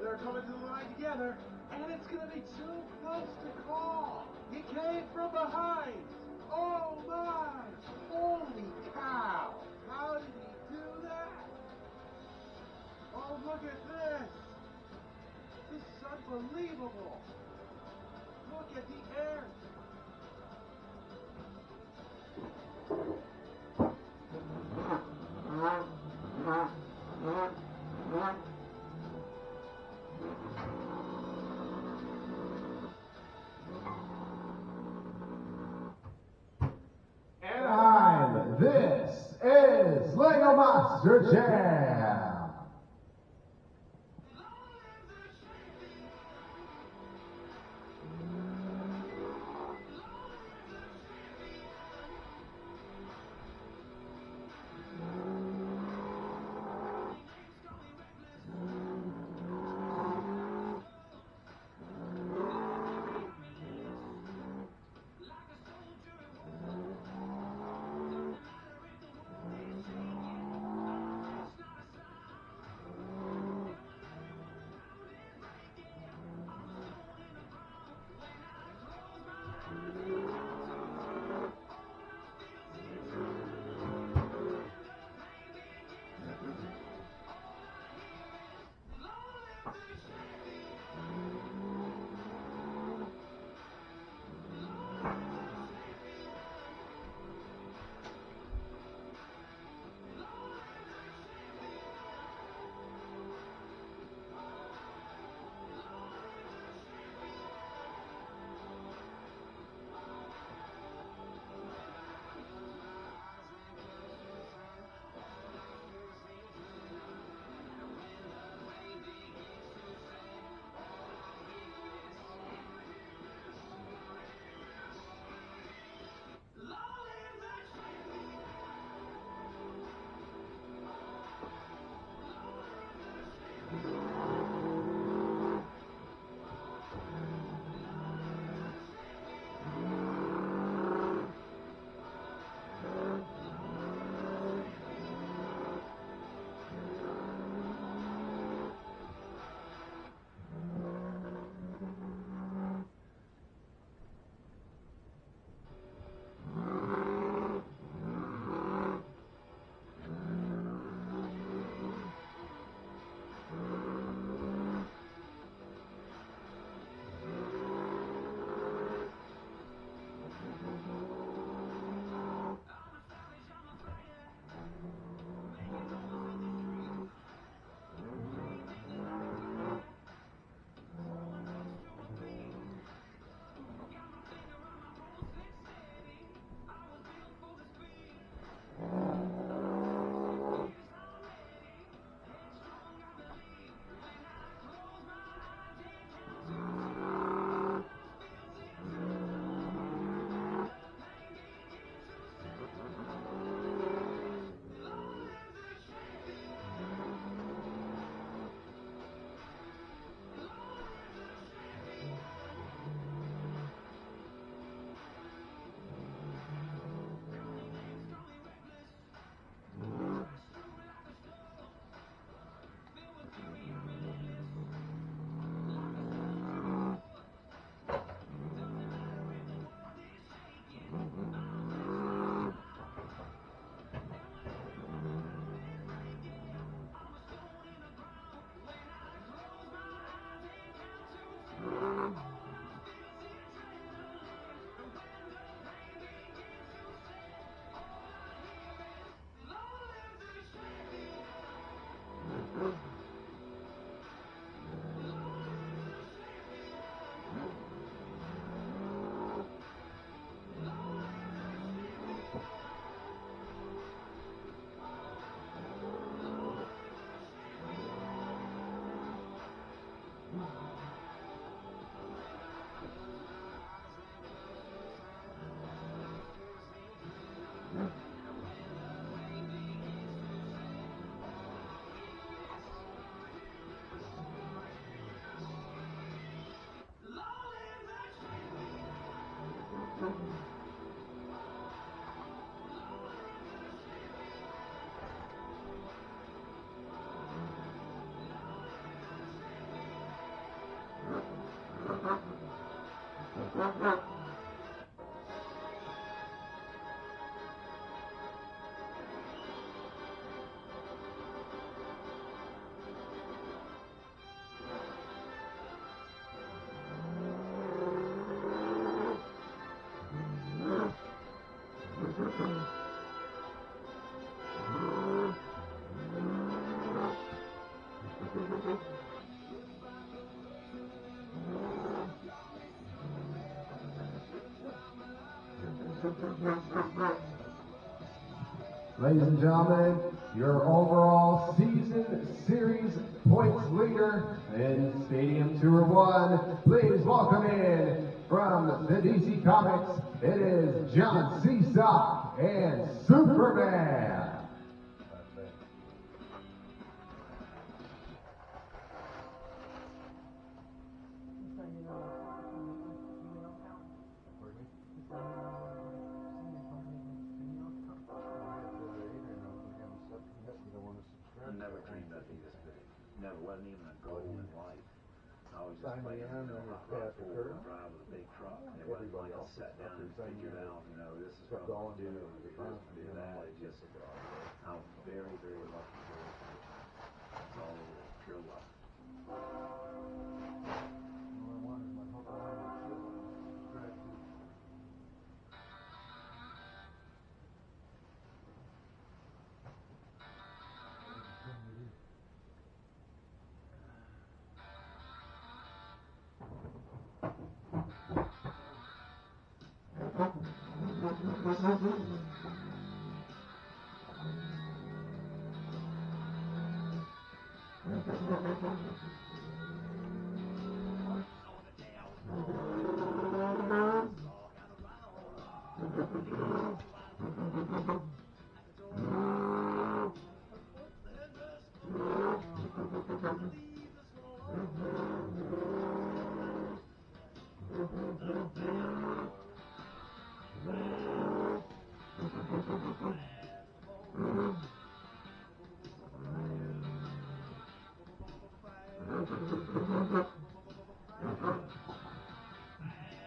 They're coming to the line together, and it's going to be too close to call. He came from behind. Oh, my. Holy cow. How did he do that? Oh, look at this. This is unbelievable. Look at the air. Anaheim, this is Lego Monster Jam. Ladies and gentlemen, your overall season series points leader in Stadium Tour 1. Please welcome in from the DC Comics, it is John Seesaw and Superman. I never dreamed I'd be this big. Never, wasn't even a goal in life. I was just playing in the drive with a big truck. It wasn't like I sat down and figured out, this is what I'm going to do, this do that. It just, I'm very, very lucky. It's all pure luck.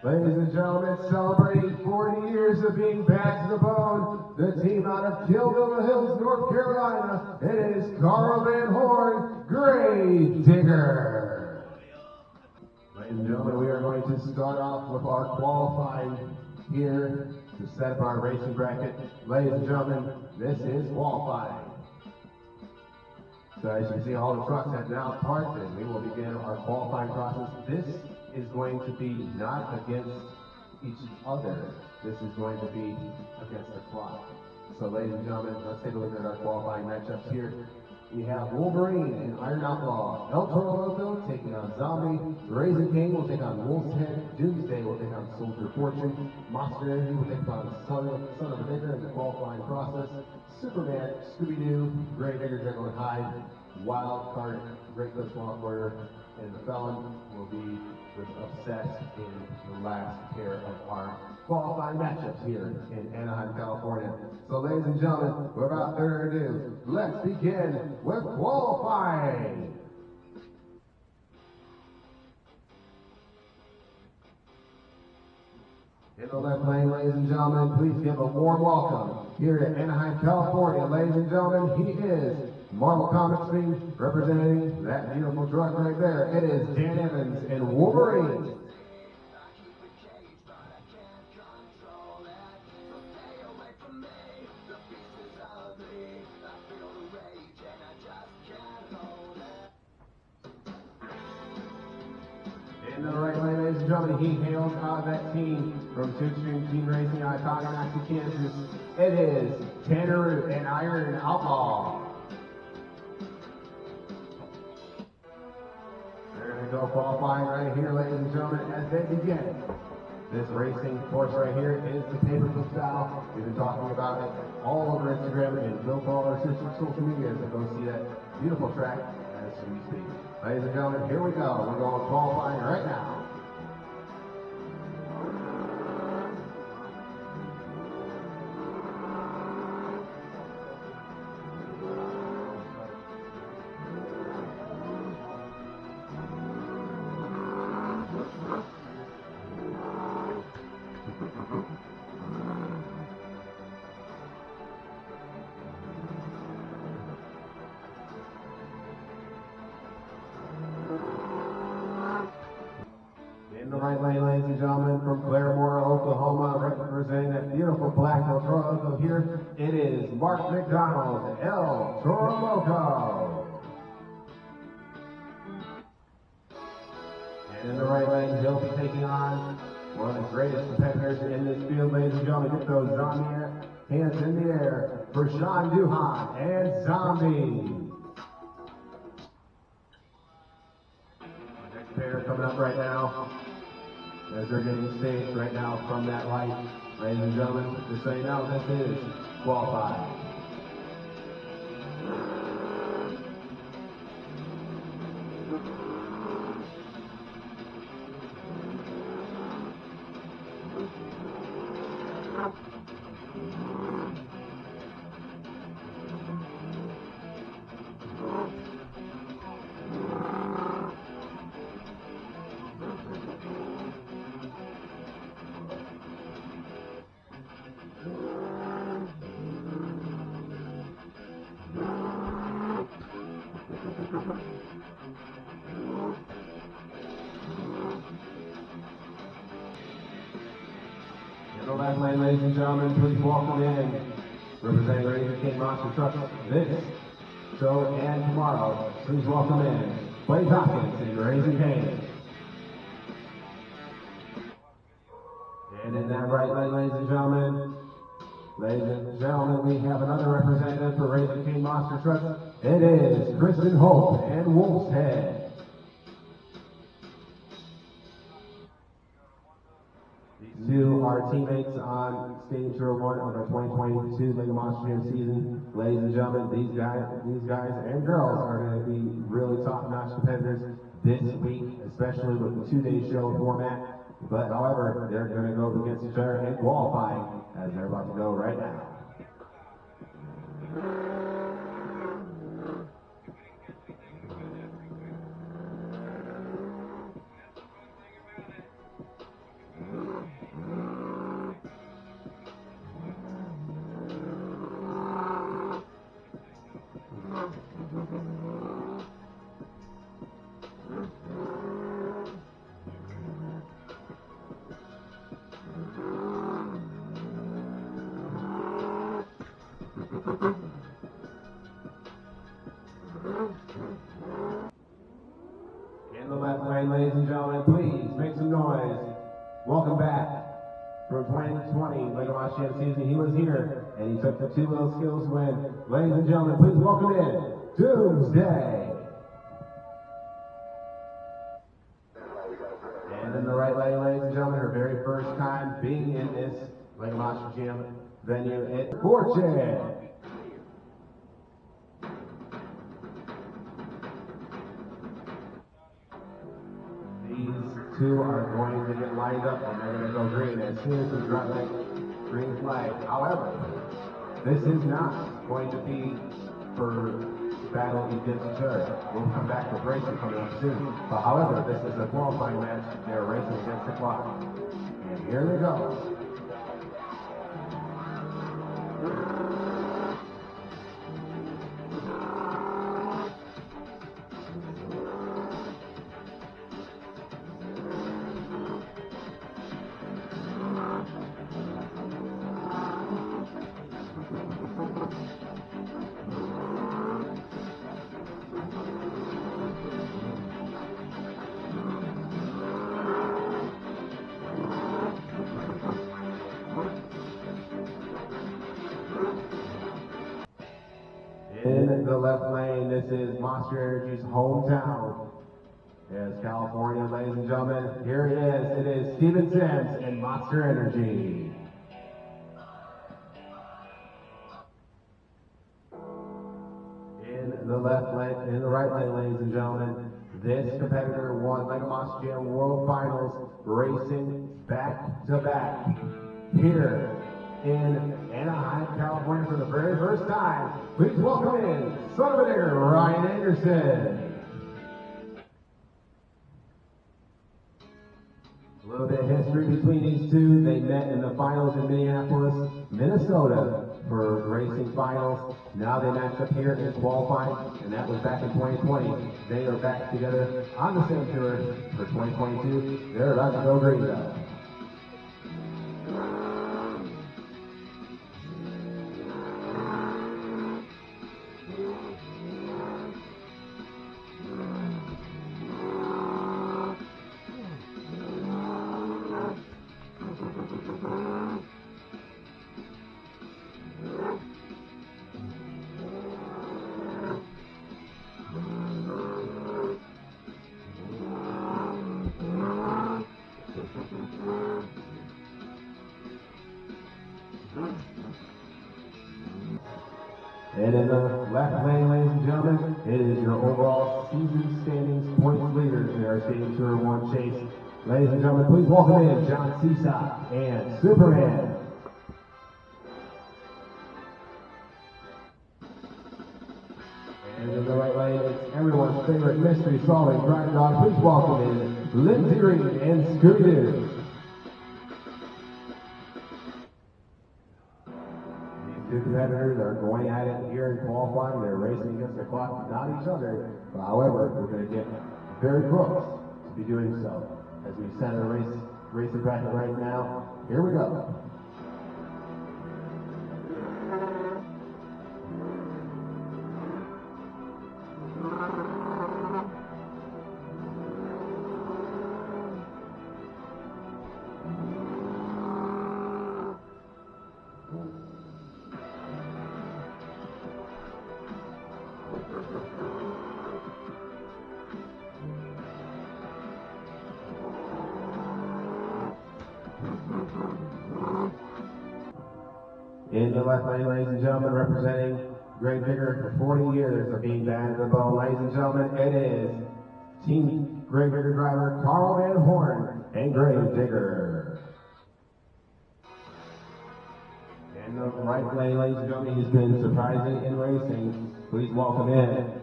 Ladies and gentlemen, celebrating 40 years of being bad to the bone, the team out of Killville Hills, North Carolina, it is Carl Van Horn, Grave Digger. Ladies and gentlemen, we are going to start off with our qualifying here to set up our racing bracket. Ladies and gentlemen, this is qualifying. So as you can see, all the trucks have now parked, and we will begin our qualifying process. This is going to be not against each other. This is going to be against the clock. So ladies and gentlemen, let's take a look at our qualifying matchups here. We have Wolverine and Iron Outlaw. El Toro taking on Zombie. Raisin King will take on Wolf's Head. Doomsday will take on Soldier Fortune. Monster Energy will take on Son of a Digger in the qualifying process. Superman, Scooby-Doo, Grey Digger, Jekyll and Hyde, Wild Card, Great Coast Law Order, and the Felon will be with Upset in the last pair of our qualifying matchups here in Anaheim, California. So ladies and gentlemen, without further ado, let's begin with qualifying. In the left lane, ladies and gentlemen, please give a warm welcome here to Anaheim, California. Ladies and gentlemen, he is Marvel Comics theme, representing that beautiful truck right there. It is Dan Evans and Wolverine. In the right lane, ladies and gentlemen, he hails out of that team from Two Extreme Team Racing out of Tonganoxie, Kansas. It is Tanner Root and Iron Outlaw. They're going to go qualifying right here, ladies and gentlemen, as they begin. This racing course right here is the paperclip style. We've been talking about it all over Instagram and built all our social media, so go see that beautiful track as we speak. Ladies and gentlemen, here we go. We're going qualifying right now. representing that beautiful black logo here, it is Mark McDonald, El Toro Loco. And in the right lane, he'll be taking on one of the greatest competitors in this field, ladies and gentlemen. Get those zombie hands in the air for Sean Duhan and Zombie. Next pair coming up right now as they're getting staged right now from that light. Ladies and gentlemen, just so you know, this is qualified. In the left lane, ladies and gentlemen, please welcome in, representing Ranger King Monster Trucks this show and tomorrow. Please welcome in Blaze Hopkins and Ranger King. And in that right lane, ladies and gentlemen, we have another representative for Ranger King Monster Trucks. It is Kristen Hope and Wolf's Head. These two are teammates on Stadium 01 of our 2022 Mega Monster Jam season. Ladies and gentlemen, these guys and girls are going to be really top-notch competitors this week, especially with the two-day show format. But however, they're going to go against each other in qualifying, as they're about to go right now. In the left lane, ladies and gentlemen, please make some noise. Welcome back from 2020 Mega Monster Jam season. He was here and he took the two little skills win. Ladies and gentlemen, please welcome in Doomsday. And in the right lane, ladies and gentlemen, her very first time being in this Mega Monster Jam venue, it's Fortune. These two are going to get lined up and they're going to go green as soon as we drop that green flag. However, this is not going to be for battle against each other. We'll come back with racing coming up soon. But however, this is a qualifying match. They're racing against the clock. And here they go. In the left lane, this is Monster Energy's hometown. Yes, California, ladies and gentlemen. Here it is. It is Steven Sims and Monster Energy. In the left lane, in the right lane, ladies and gentlemen, this competitor won Mega Monster Jam World Finals racing back to back here in Anaheim, California for the very first time. Please welcome in son of a digger, Ryan Anderson. A little bit of history between these two. They met in the finals in Minneapolis, Minnesota for racing finals. Now they matched up here in qualifying, and that was back in 2020. They are back together on the same tour for 2022. They're about to go green though. And in the left lane, ladies and gentlemen, it is your overall season standings points leaders in our Stadium Tour 1 chase. Ladies and gentlemen, please welcome in John Seesaw and Superman. And in the right lane, it's everyone's favorite mystery solving crime dog. Please welcome in Lindsay Green and Scooby-Doo. Two competitors are going at it here in qualifying. They're racing against the clock, not each other. However, we're going to get very close to be doing so. As we center the racing bracket right now, here we go. In the left lane, ladies and gentlemen, representing Grave Digger for 40 years of being banned at the bone. Ladies and gentlemen, it is Team Grave Digger driver Carl Van Horn and Grave Digger. In the right lane, ladies and gentlemen, he's been surprising in racing. Please welcome in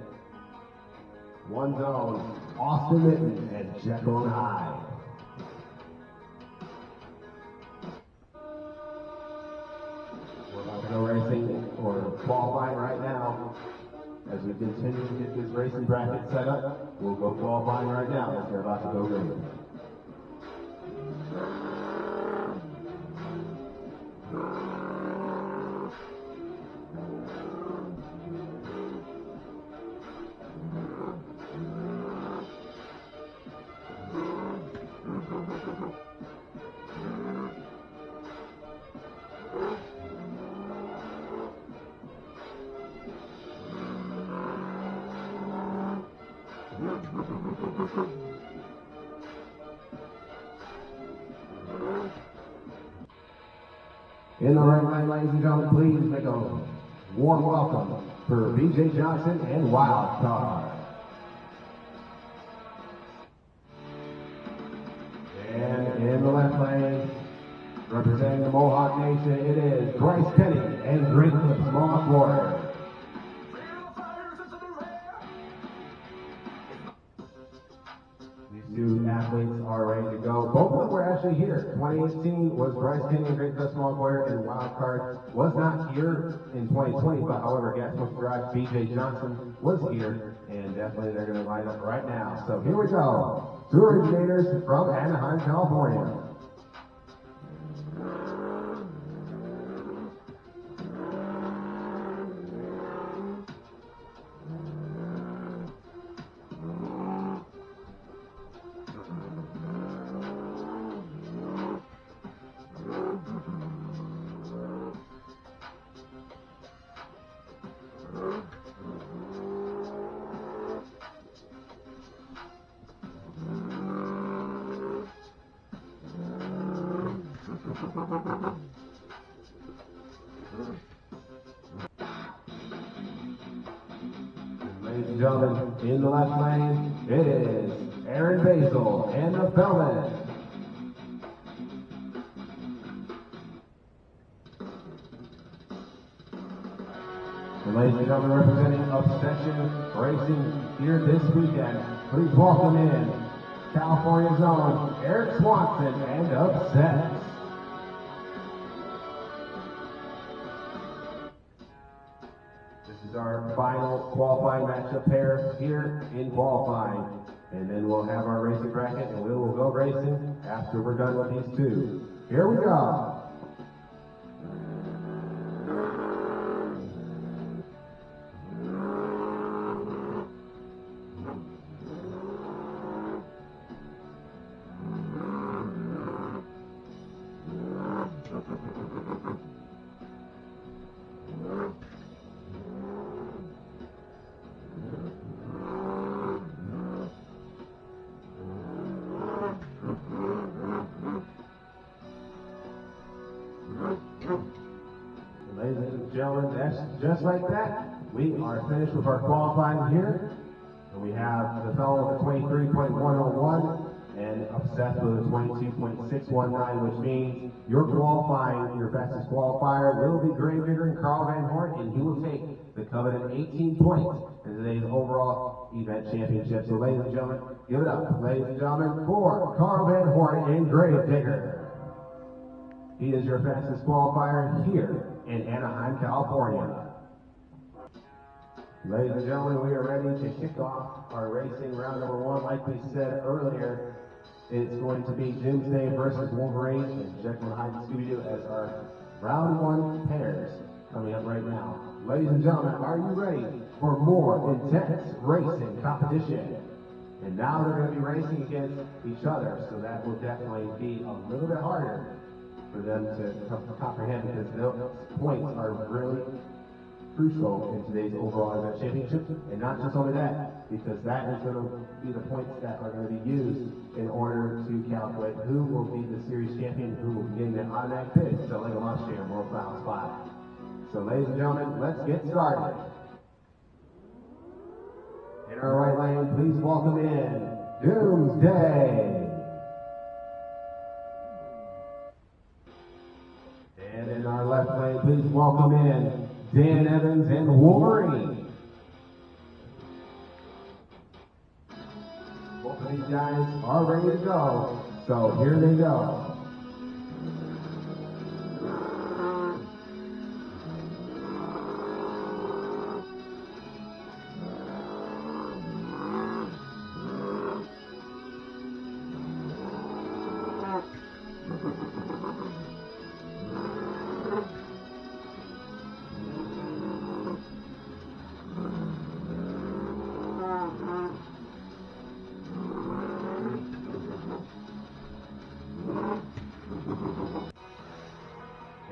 One Zone, Austin Mitten and Jekyll and Hyde. No racing or qualifying right now. As we continue to get this racing bracket set up, we'll go qualifying right now as they're about to go racing. In the right line, ladies and gentlemen, please make a warm welcome for BJ Johnson and Wild Card. And in the left lane, representing the Mohawk Nation, it is Bryce Kenny and Great Clips Mohawk Warrior. Two athletes are ready to go. Both of them were actually here. 2018 was Bryce Kenny and Great Clips Mohawk Warrior, and Wild Card was not here in 2020, but however, Gas Smoke Garage, BJ Johnson was here, and definitely they're going to line up right now. So here we go. Two originators from Anaheim, California. Ladies and gentlemen, in the left lane, it is Aaron Basil and the Bellman. And ladies and gentlemen, representing Obsession Racing here this weekend, please welcome in California's own Eric Swanson and Obsessed. This is our final qualifying matchup pair here in qualifying. And then we'll have our racing bracket and we will go racing after we're done with these two. Here we go. Ladies and gentlemen, that's just like that. We are finished with our qualifying here. And we have the fellow with the 23.101 and obsessed with a 22.619, which means your qualifying, your fastest qualifier will be Gravedigger and Carl Van Horn, and he will take the coveted 18 points in today's overall event championship. So ladies and gentlemen, give it up, ladies and gentlemen, for Carl Van Horn and Gravedigger. He is your fastest qualifier here in Anaheim, California. Ladies and gentlemen, we are ready to kick off our racing round number one. Like we said earlier, it's going to be Doomsday versus Wolverine and Jekyll and Hyde and Scooby-Doo as our round one pairs coming up right now. Ladies and gentlemen, are you ready for more intense racing competition? And now they're going to be racing against each other, so that will definitely be a little bit harder for them to comprehend, because those points are really crucial in today's overall event championship. And not just only that, because that is going to be the points that are going to be used in order to calculate who will be the series champion, who will begin the automatic bid, so like a launch chair, World Finals 5. So ladies and gentlemen, let's get started. In our right lane, please welcome in Doomsday. And in our left lane, please welcome in Dan Evans and Wolverine. Both of these guys are ready to go, so here they go.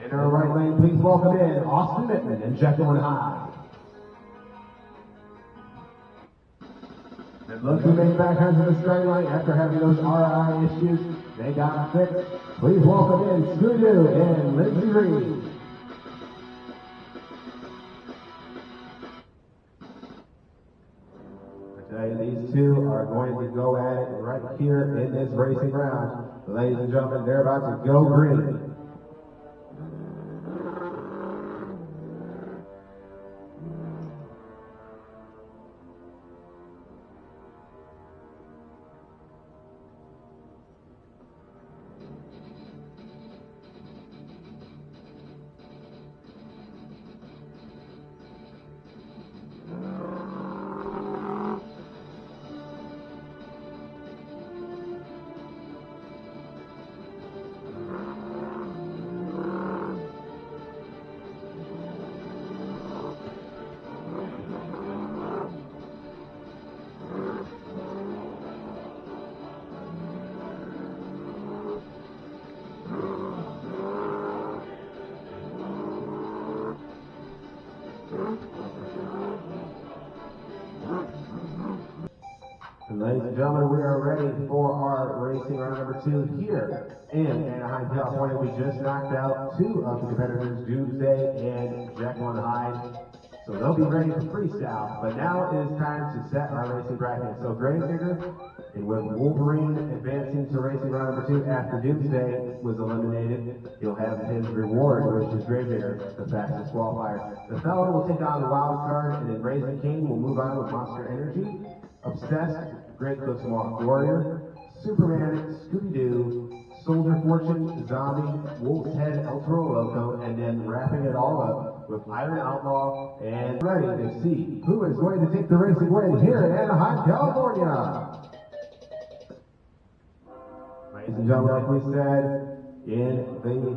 In our right lane, please welcome in Austin Mittman and Jekyll and Hyde. And look who made back onto the straight line after having those RI issues. They got fixed. Please welcome in Scooby-Doo and Lindsay Reed. I tell you, these two are going to go at it right here in this racing round. Ladies and gentlemen, they're about to go green. Ladies and gentlemen, we are ready for our racing round number 2 here in Anaheim, California. We just knocked out 2 of the competitors, Doomsday and Jekyll and Hyde. So they'll be ready for freestyle. But now it is time to set our racing bracket. So Gravedigger, and with Wolverine advancing to racing round number 2 after Doomsday was eliminated, he'll have his reward, which is Gravedigger, the fastest qualifier. The fellow will take on the wild card, and then Raising King will move on with Monster Energy. Obsessed, Great Cook's Walk Warrior, Superman, Scooby-Doo, Soldier Fortune, Zombie, Wolf's Head, El Toro Loco, and then wrapping it all up with Iron Outlaw, and ready to see who is going to take the racing win here in Anaheim, California. Ladies and gentlemen, like we said, in the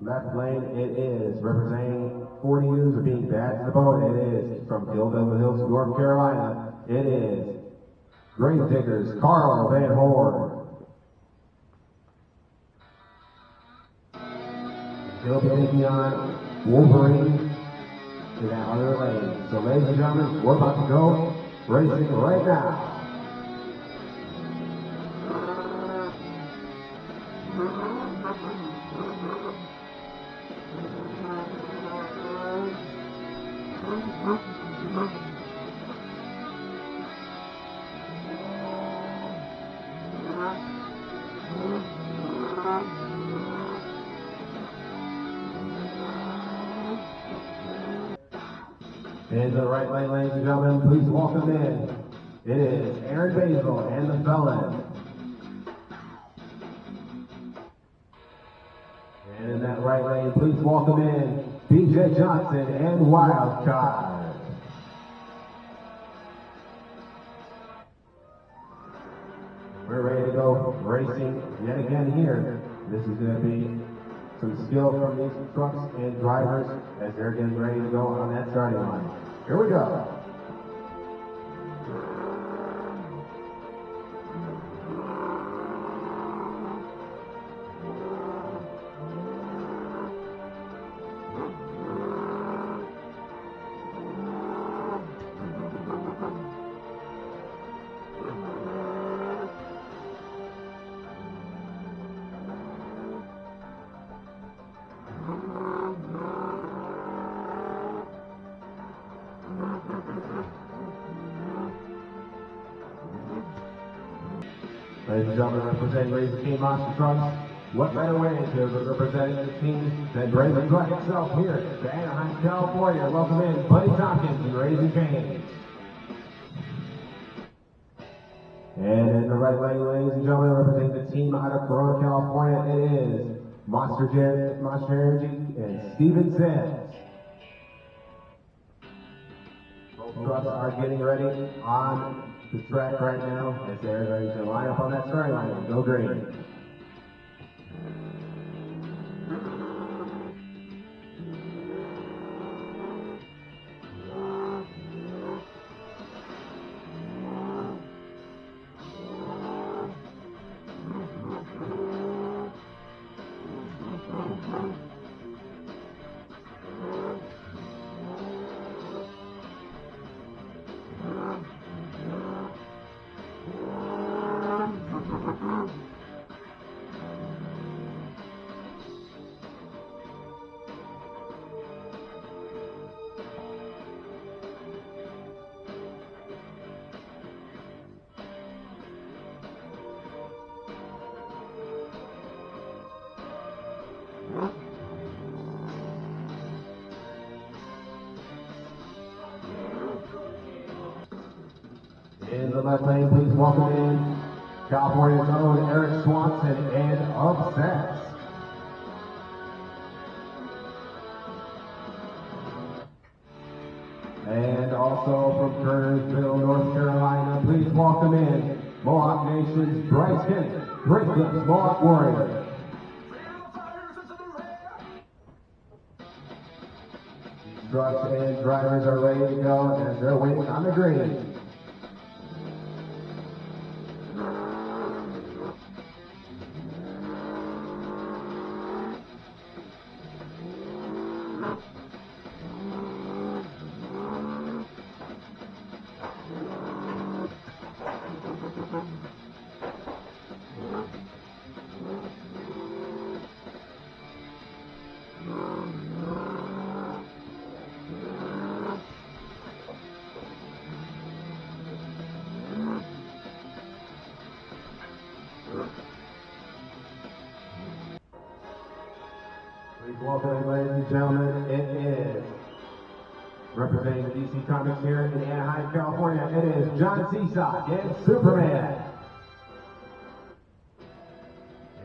left lane, it is representing 40 years of being bad to the bone. It is from Gilville Hills, North Carolina. It is Gravediggers, Carl Van Horn. He'll be taking on Wolverine in that other lane. So ladies and gentlemen, we're about to go racing right now. In the right lane, ladies and gentlemen, please welcome in. It is Aaron Basil and the Felon. And in that right lane, please welcome in BJ Johnson and Wildcard. We're ready to go racing yet again here. This is going to be some skill from these trucks and drivers as they're getting ready to go on that starting line. Here we go. Ladies and gentlemen, representing Razor Team Monster Trucks, what better way to represent the team than Razor Truck itself here to Anaheim, California. Welcome in Buddy Tompkins and Razor James. And in the right lane, ladies and gentlemen, representing the team out of Corona, California, it is Monster Energy and Steven Sims. Both trucks are getting ready on the track right now as they're ready to line up on that starting line and go green. In the left lane, please welcome in California's own Eric Swanson and Upsets. And also from Kernersville, North Carolina, please welcome in Mohawk Nation's Bryce Kennedy, Great Clips Mohawk Warrior. Trucks and drivers are ready to go as they're waiting on the green. Please welcome, ladies and gentlemen, it is representing the DC Comics here in Anaheim, California. It is John Seasock and Superman.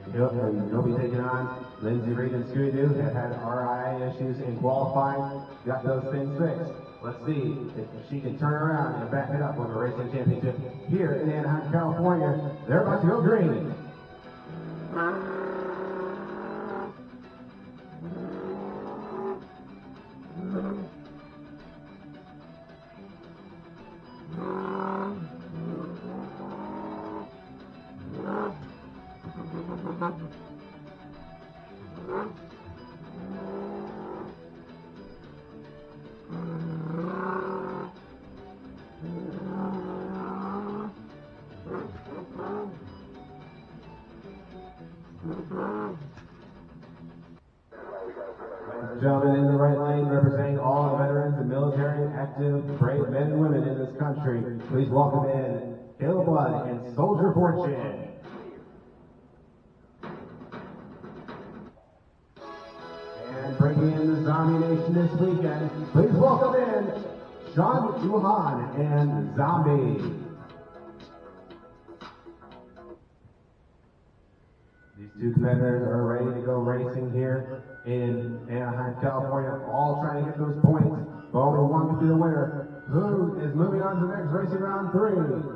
And he'll be taking on Lindsay Reed and Scooby-Doo that had RIA issues in qualifying, got those things fixed. Let's see if she can turn around and back it up on the racing championship here in Anaheim, California. They're about to go green. Gentlemen in the right lane representing all the veterans and military active, brave men and women in this country, please welcome in Caleb Blood and Soldier Fortune. And bringing in the Zombie Nation this weekend, please welcome in Sean Luhan and Zombie. These two competitors are ready to go racing here in Anaheim, California, all trying to get those points. But only one can be the winner. Who is moving on to the next racing round 3?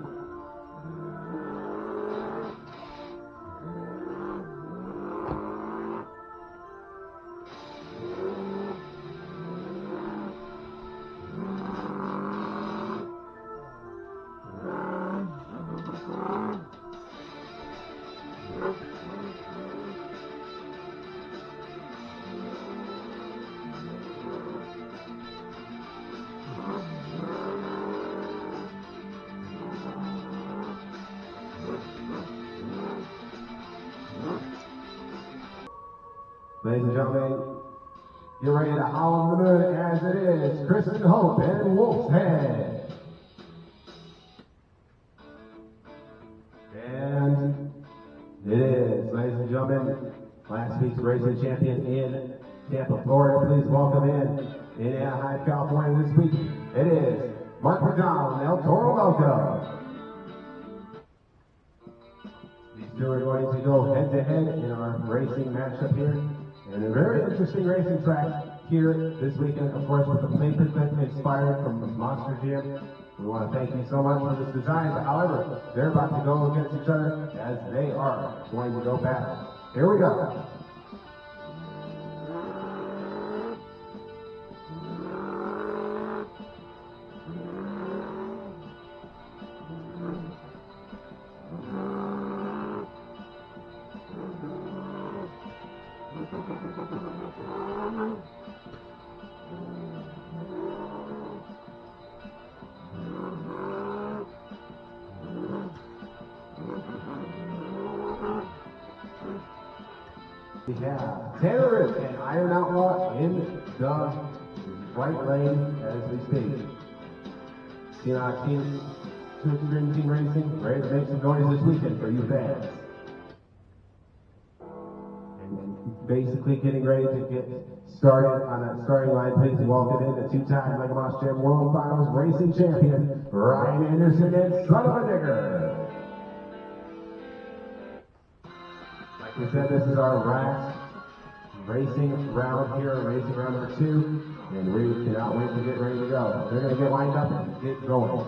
Ladies and gentlemen, you're ready to howl on the moon as it is Kristen Hope and Wolf's Head. And it is, ladies and gentlemen, last week's racing champion in Tampa, Florida. Please welcome in Anaheim, California this week. It is Mark McDonald and El Toro Loco. These two are going to go head to head in our racing matchup here. And a very interesting racing track here this weekend, of course, with the papers that inspired from the Monster Gym. We want to thank you so much for this design, but however, they're about to go against each other as they are going to go battle. Here we go. We have Terrorist and Iron Outlaw in the right lane as we speak. CNI Team 2 Team Racing, ready to make some noise this weekend for you fans. And basically getting ready to get started on that starting line. Please welcome in the two-time Mega Moss Jam World Finals Racing Champion, Ryan Anderson and Son of a Digger. Like we said, this is our last racing round here, racing round number 2, and we cannot wait to get ready to go. They're going to get lined up and get going.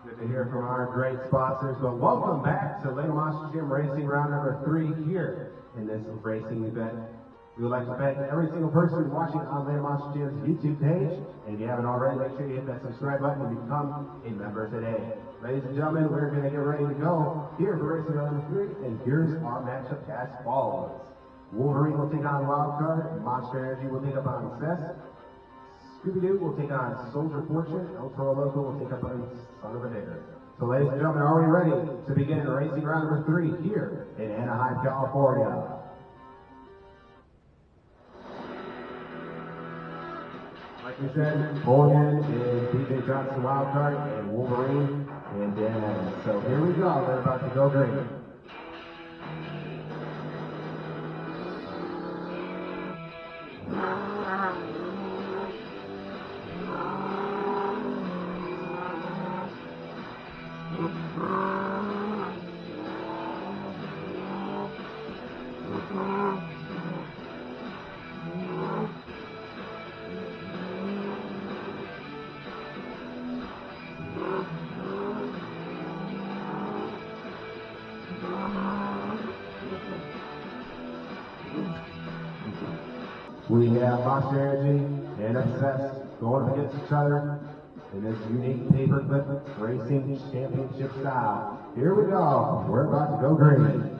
Good to hear from our great sponsors, but welcome back to Lego Monster Gym Racing Round number 3 here in this racing event. We would like to thank every single person watching on Lego Monster Gym's YouTube page, and if you haven't already, make sure you hit that subscribe button and become a member today. Ladies and gentlemen, we're going to get ready to go here for Racing Round number 3, and here's our matchup as follows. Wolverine will take on Wildcard, Monster Energy will take up on Cess, Scooby-Doo will take on Soldier Fortune, El Toro Loco will take up on Son of a Digger. So ladies and gentlemen, are we ready to begin racing round number 3 here in Anaheim, California? Like we said, Hogan is DJ Johnson Wildcard and Wolverine and Dan. So here we go, they're about to go green. We have Monster Energy and Obsessed going up against each other in this unique paperclip racing championship style. Here we go. We're about to go green.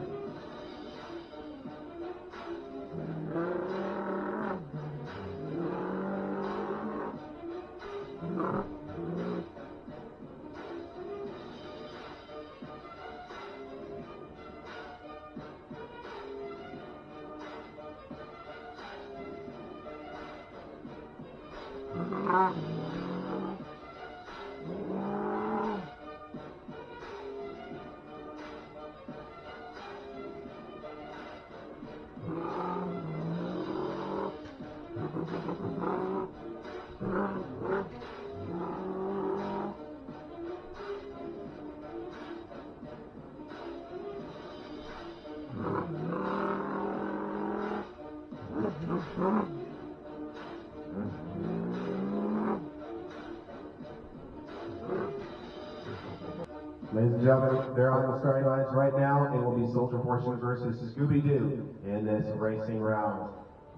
Ladies and gentlemen, they're on the starting lines right now. It will be Soldier Fortune versus Scooby-Doo in this racing round.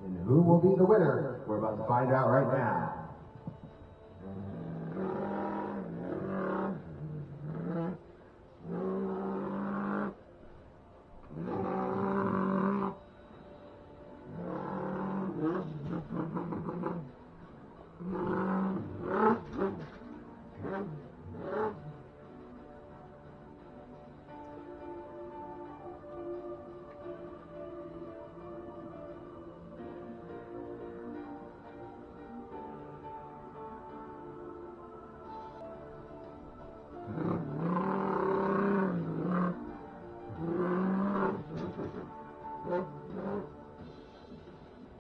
And who will be the winner? We're about to find out right now.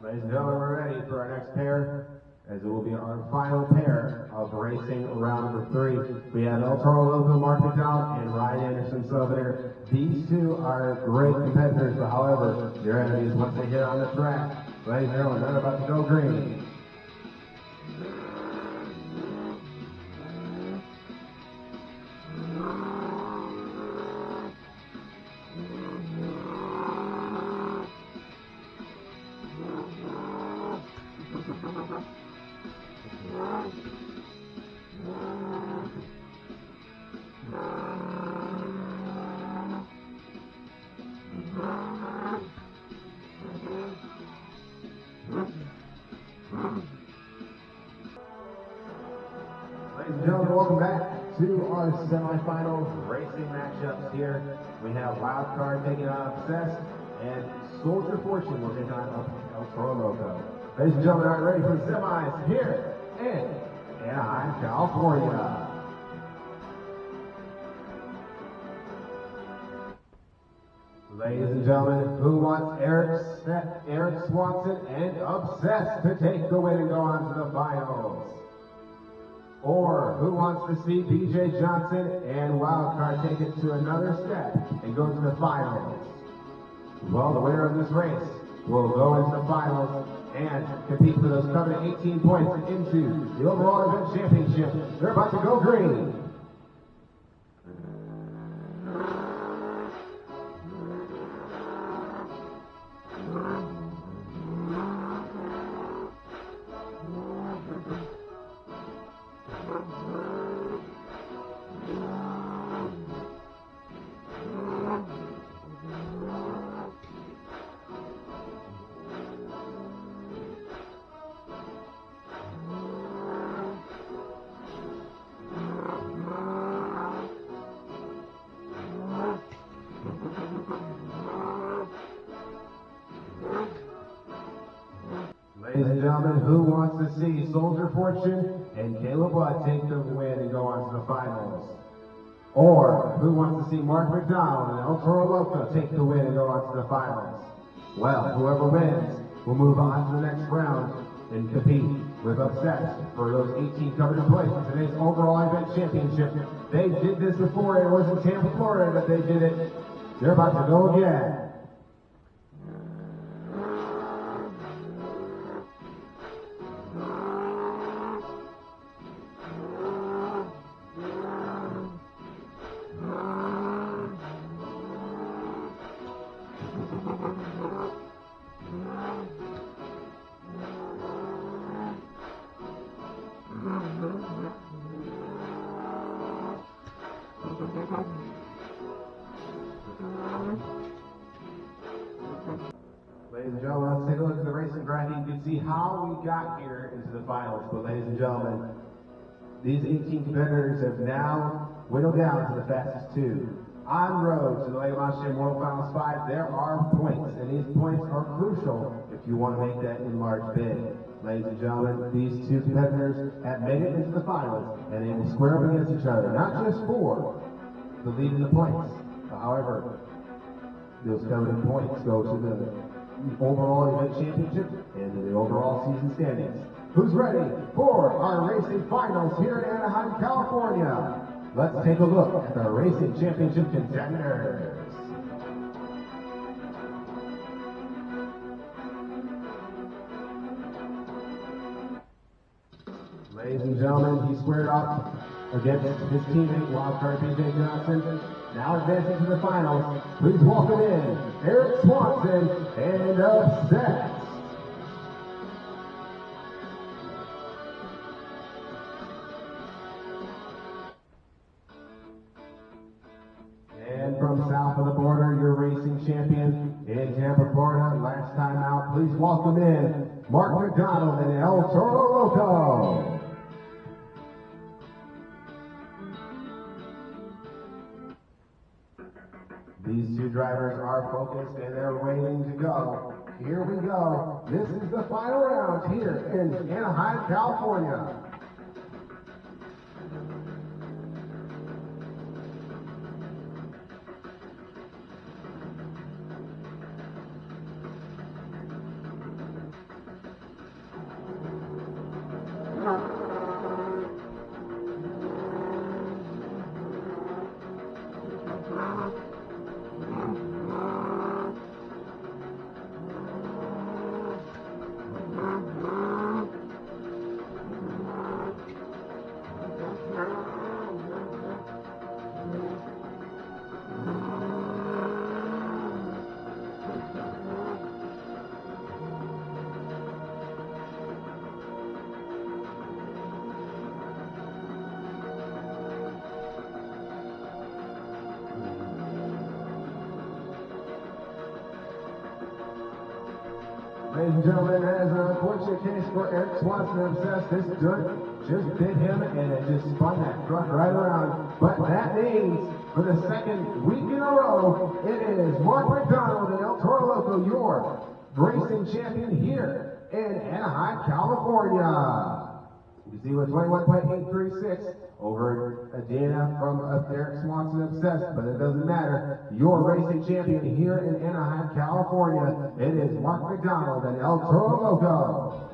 Ladies and gentlemen, we're ready for our next pair, as it will be our final pair of racing round number 3. We have El Toro Loco, Mark McDonald, and Ryan Anderson Southerner. These two are great competitors, but however, your enemies once they get on the track. Ladies and gentlemen, they're about to go green. Ladies and gentlemen, welcome back to our semifinal racing matchups here. We have Wild Card taking on Obsessed, and Soldier Fortune will take on El Toro Loco. Ladies and gentlemen, are you ready for the semis here in Anaheim, California? Ladies and gentlemen, who wants Eric Swanson and Obsessed to take the win and go on to the finals? Or who wants to see BJ Johnson and Wildcard take it to another step and go to the finals? Well, the winner of this race will go into the finals and compete for those coveted 18 points into the overall event championship. They're about to go green. Ladies and gentlemen, who wants to see Soldier Fortune and Caleb Budd take the win and go on to the finals? Or who wants to see Mark McDonald and El Toro Loco take the win and go on to the finals? Well, whoever wins will move on to the next round and compete with Obsessed for those 18 coveted points in today's overall event championship. They did this before. It was in Tampa, Florida that they did it. They're about to go again. let's take a look at the racing graphic. You can see how we got here into the finals. But ladies and gentlemen, these 18 competitors have now whittled down to the fastest two. En road to the Lego Monster World Finals 5, there are points, and these points are crucial if you want to make that enlarged bid. Ladies and gentlemen, these two competitors have made it into the finals, and they will square up against each other, not just for the lead in the points. However, those coveted points go to the overall event championship and to the overall season standings. Who's ready for our racing finals here in Anaheim, California? Let's take a look at the racing championship contenders. Ladies and gentlemen, he squared off against his teammate, wildcard BJ Johnson. Now advancing to the finals, please welcome in Eric Swanson and Upset. And from south of the border, your racing champion in Tampa, Florida, last time out, please welcome in Mark McDonald and El Toro Loco. These two drivers are focused and they're waiting to go. Here we go. This is the final round here in Anaheim, California. Ladies and gentlemen, as an unfortunate case for Eric Swanson Obsessed, this dirt just bit him and it just spun that truck right around. But that means for the second week in a row, it is Mark McDonald and El Toro Loco, your racing champion here in Anaheim, California. You see with 21.836 over Adina from Eric Swanson Obsessed, but it doesn't matter. Your racing champion here in Anaheim, California, it is Mark McDonald and El Toro Loco.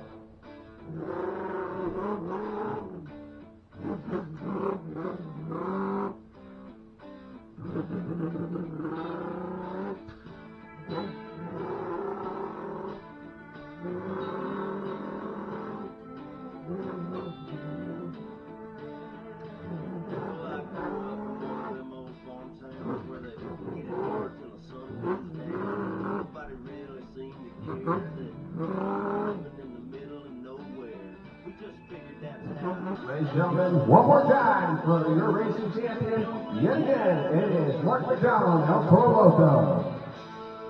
Ladies and gentlemen, one more time for your racing champion. Yet again, it is Mark McDonald and El Toro Loco.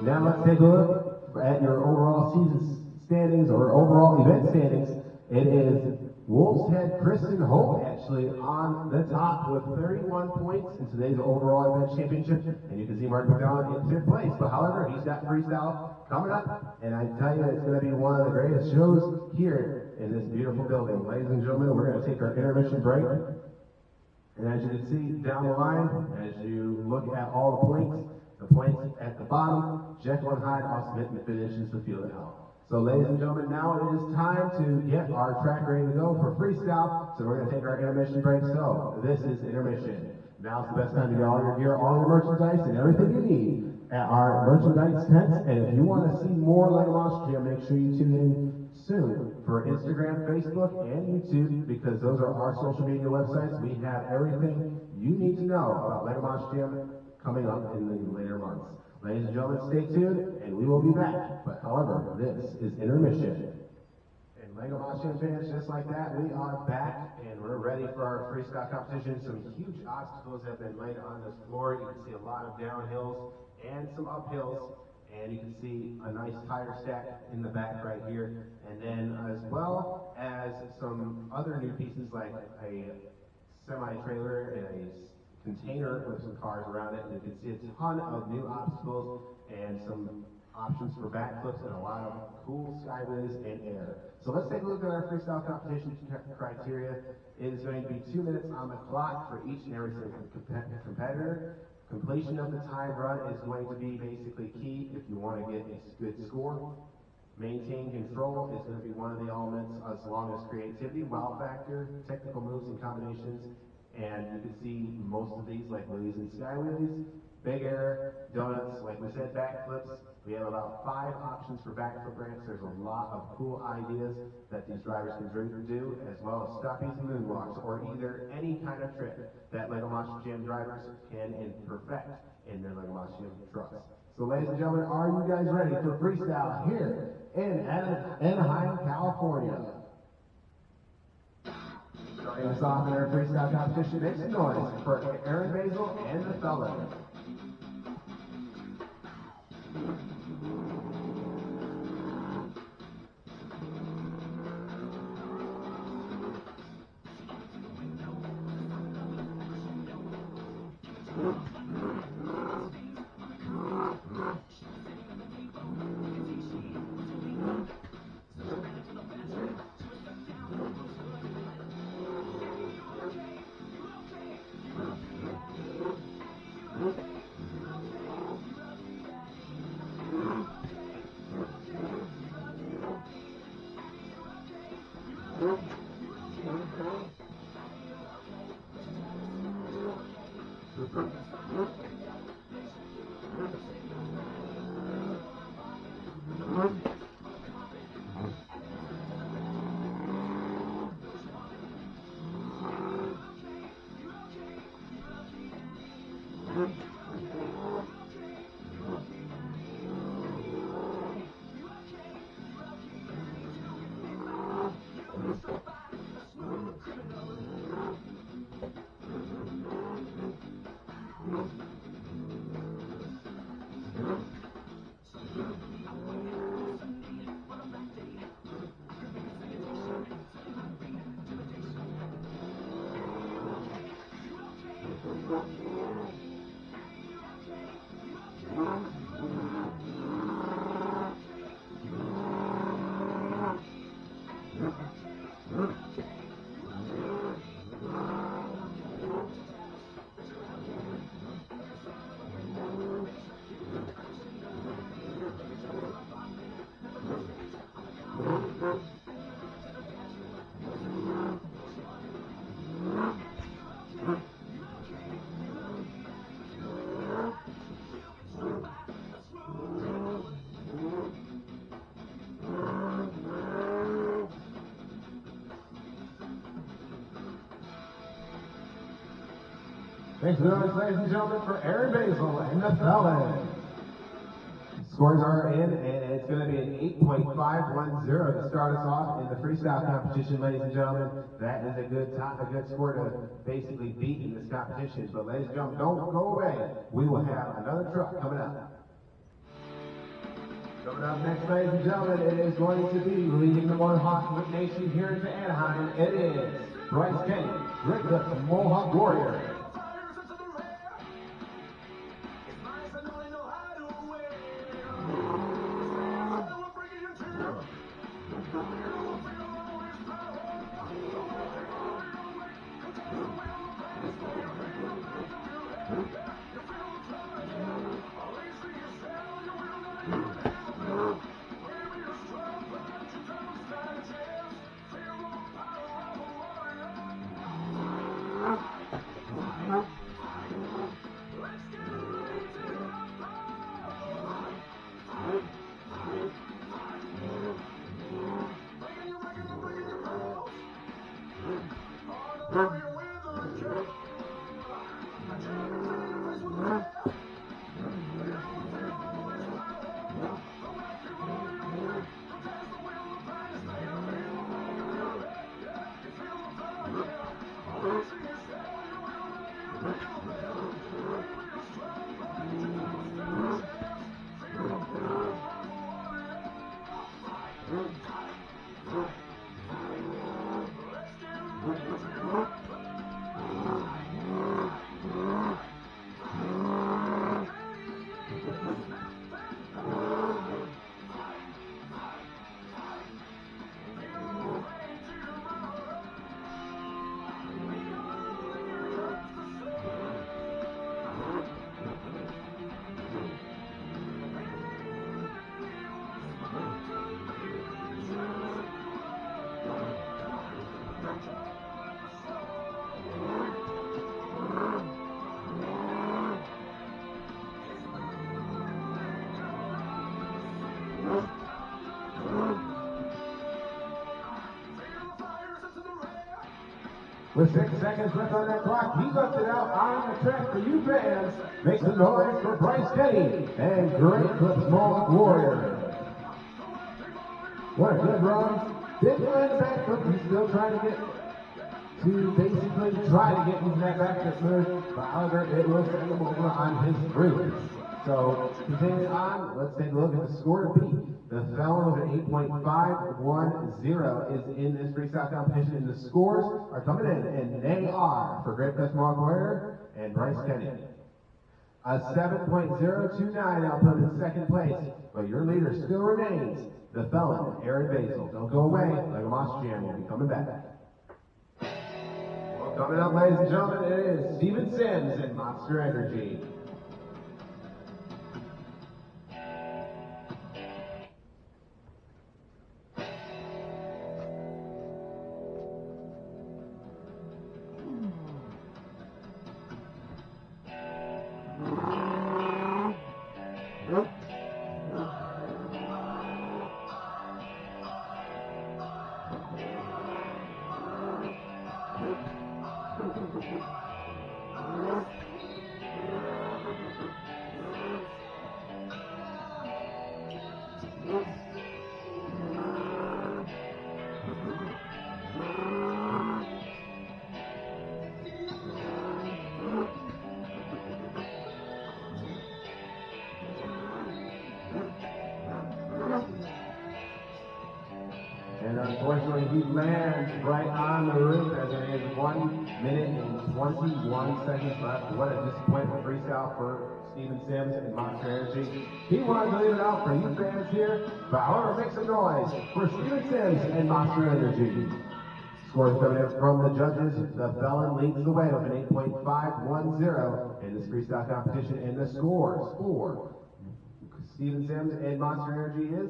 Now let's take a look at your overall season standings or overall event standings. It is Wolf's Head Kristen Holt actually on the top with 31 points in today's overall event championship. And you can see Mark McDonald in fifth place. But however, he's got freestyle coming up. And I tell you, it's going to be one of the greatest shows here in this beautiful building. Ladies and gentlemen, we're going to take our intermission break. And as you can see down the line, as you look at all the points at the bottom, Jekyll and Hyde ultimately finishes the field out. So ladies and gentlemen, now it is time to get our track ready to go for freestyle. So we're going to take our intermission break. So this is intermission. Now's the best time to get all your gear, all your merchandise, and everything you need at our merchandise tent. And if you want to see more Lego Monster Jam, make sure you tune in soon for Instagram, Facebook, and YouTube, because those are our social media websites. We have everything you need to know about Lego Monster Jam coming up in the later months. Ladies and gentlemen, stay tuned, and we will be back. But however, this is intermission. And Lego Monster Jam fans, just like that, we are back, and we're ready for our freestyle competition. Some huge obstacles have been laid on this floor. You can see a lot of downhills and some uphills. And you can see a nice tire stack in the back right here. And then as well as some other new pieces like a semi-trailer and a container with some cars around it. And you can see a ton of new obstacles and some options for backflips and a lot of cool skyways and air. So let's take a look at our freestyle competition criteria. It is going to be 2 minutes on the clock for each and every single competitor. Completion of the time run is going to be basically key if you want to get a good score. Maintain control is going to be one of the elements, as long as creativity, wow factor, technical moves and combinations. And you can see most of these like wheelies and skyways, big air, donuts, like we said, backflips. We have about 5 options for backflip ramps. There's a lot of cool ideas that these drivers can do, as well as stoppies and moonwalks, or either any kind of trick that Lego Monster Jam drivers can perfect in their Lego Monster Jam trucks. So ladies and gentlemen, are you guys ready for freestyle here in Anaheim, California? Starting us off in our freestyle competition, make some noise for Aaron Basil and the fellas. Thanks very much, ladies and gentlemen, for Aaron Basil and the fellas. Scores are in, and it's going to be an 8.510 to start us off in the freestyle competition, ladies and gentlemen. That is a good score to basically beat in this competition. But ladies and gentlemen, don't go away. We will have another truck coming up. Coming up next, ladies and gentlemen, it is going to be leading the Mohawk Nation here in Anaheim. It is Bryce Kenny, Rick the Mohawk Warrior. With 6 seconds left on that clock, he left it out on the track for you fans. Make some noise for Bryce Kenny and Great Clip Small Warrior. What a good run. Didn't land the back foot. He's still trying to get to basically try to get into that back foot smooth. But however, it will send him over on his roof. So, continuing on, let's take a look at the score to beat. The fellow with an 8.510 is in this freestyle competition, and the scores are coming in, and they are for Great Clip Small Warrior and Bryce Kenny. A 7.029 I'll put in second place, but your leader still remains the felon, Aaron Basil. Don't go away, Lego Monster Jam will be coming back. Well, coming up, ladies and gentlemen, it is Steven Sims and Monster Energy. And unfortunately, he lands right on the roof as it is 1 minute and 21 seconds left. What a disappointment freestyle for Steven Sims and Monster Energy. He wanted to leave it out for you fans here, but however, make some noise for Steven Sims and Monster Energy. Scores coming in from the judges. The felon leads the way with an 8.510 in this freestyle competition, and the scores for Steven Sims and Monster Energy is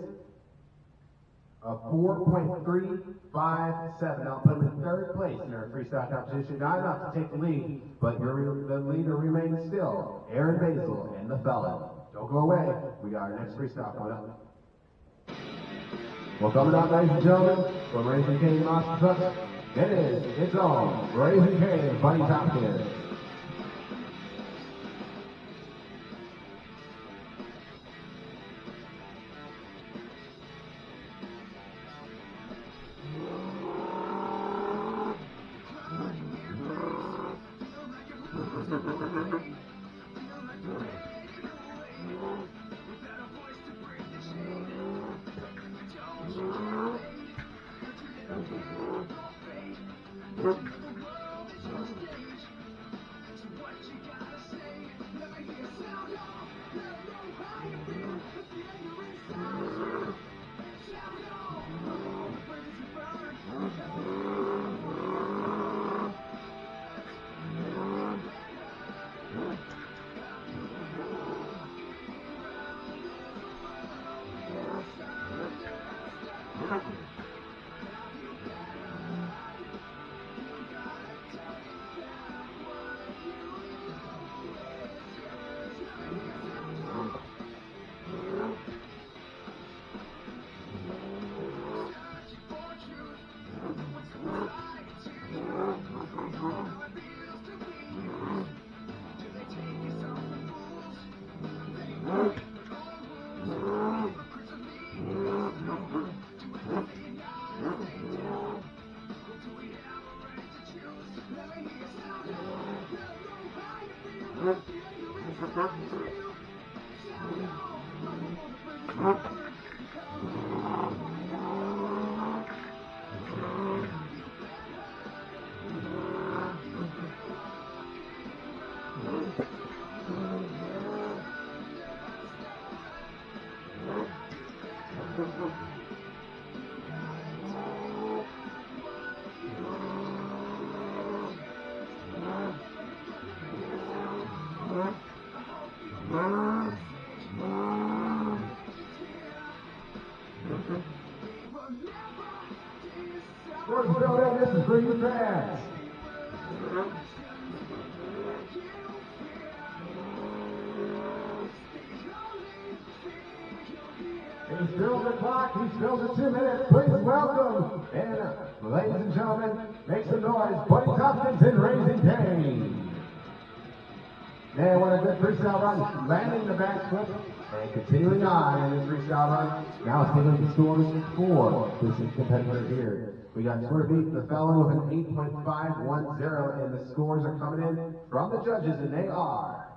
a 4.357. I'll put him in third place in our freestyle competition. Not enough to take the lead, but the leader remains still Aaron Basil and the felon. Don't go away. We got our next freestyle coming up. Well, coming up, ladies and gentlemen, from Raising Cane Monster Trucks, it is its own Raising Cane Bunny Hopkins. This is for you fans. He's filled the clock. He's filled the 2 minutes. Please welcome, and ladies and gentlemen, make some noise, Buddy Tompkins and Raising Cane. Man, what a good freestyle run. Landing the backflip and continuing on in this freestyle run. Now it's taking the scores for this competitor here. We got score beat the fellow with an 8.510, and the scores are coming in from the judges, and they are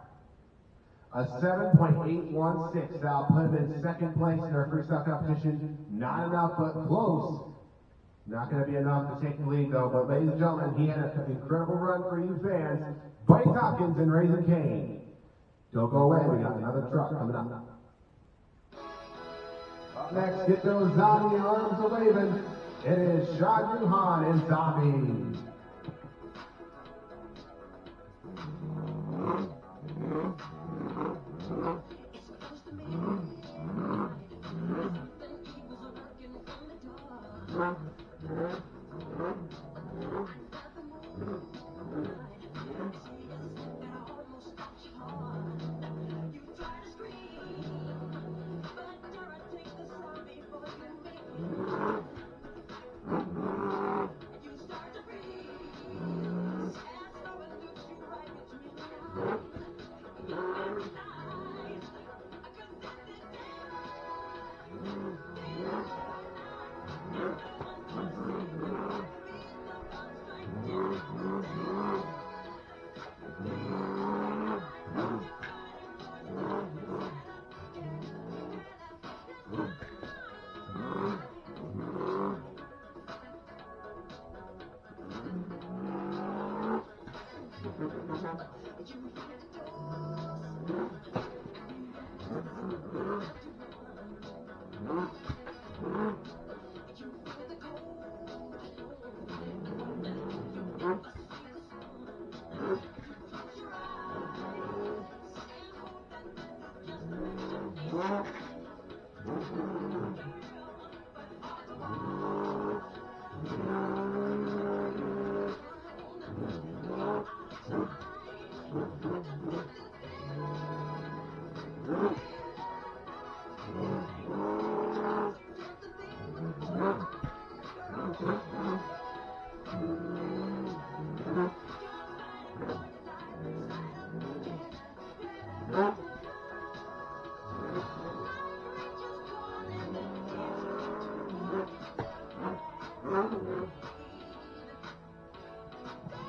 a 7.816. That'll put him in second place in our freestyle competition. Not enough, but close. Not going to be enough to take the lead, though. But ladies and gentlemen, he had an incredible run for you fans. Buddy Tompkins and Raising Cane. Don't go away. We got another truck coming up. Up next, get those zombie arms a-waving. It is Sean Duhan and Zombie.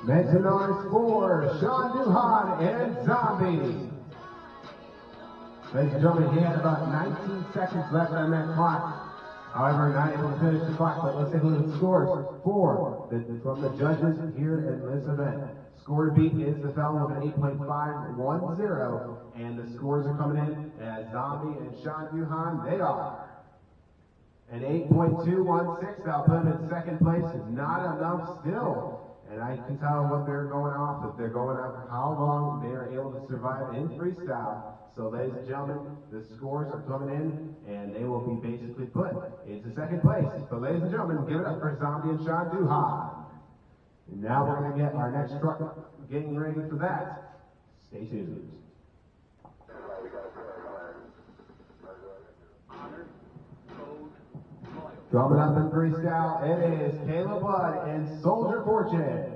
Make some noise for Sean Duhan and Zombie. Ladies and gentlemen, he had about 19 seconds left on that clock. However, not able to finish the clock, but let's take a look at the scores from the judges here in this event. Score to beat is the fellow with an 8.510, and the scores are coming in as Zombie and Sean Duhan, they are an 8.216. That'll put him in second place. Is not enough still. And I can tell what they're going off, if they're going off how long they are able to survive in freestyle. So ladies and gentlemen, the scores are coming in, and they will be basically put into second place. So ladies and gentlemen, give it up for Zombie and Sean Duhan. And now we're going to get our next truck getting ready for that. Stay tuned. Drumming up in freestyle, it is Caleb Budd and Soldier Fortune.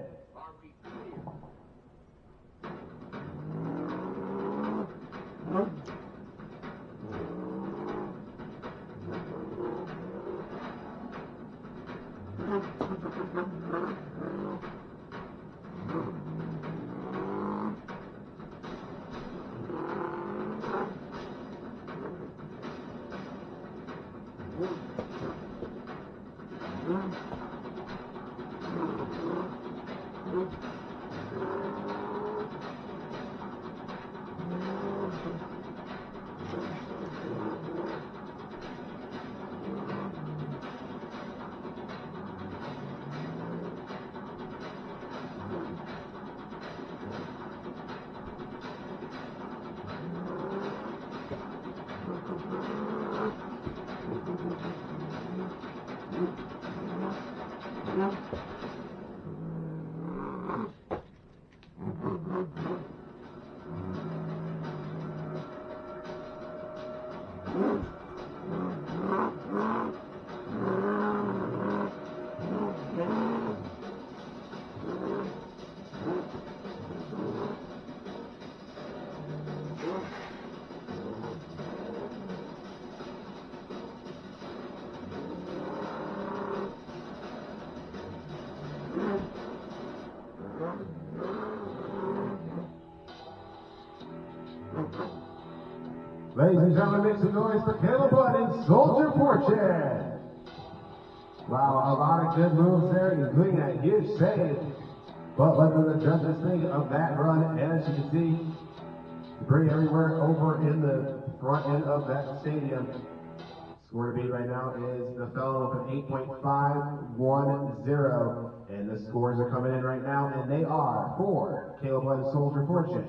Ladies and gentlemen, make some noise for Caleb Blood and Soldier Fortune. Wow, a lot of good moves there, including that huge save. But what do the judges think of that run? As you can see, debris everywhere over in the front end of that stadium. Score to beat right now is the fellow with an 8.510. And the scores are coming in right now, and they are for Caleb Blood and Soldier Fortune.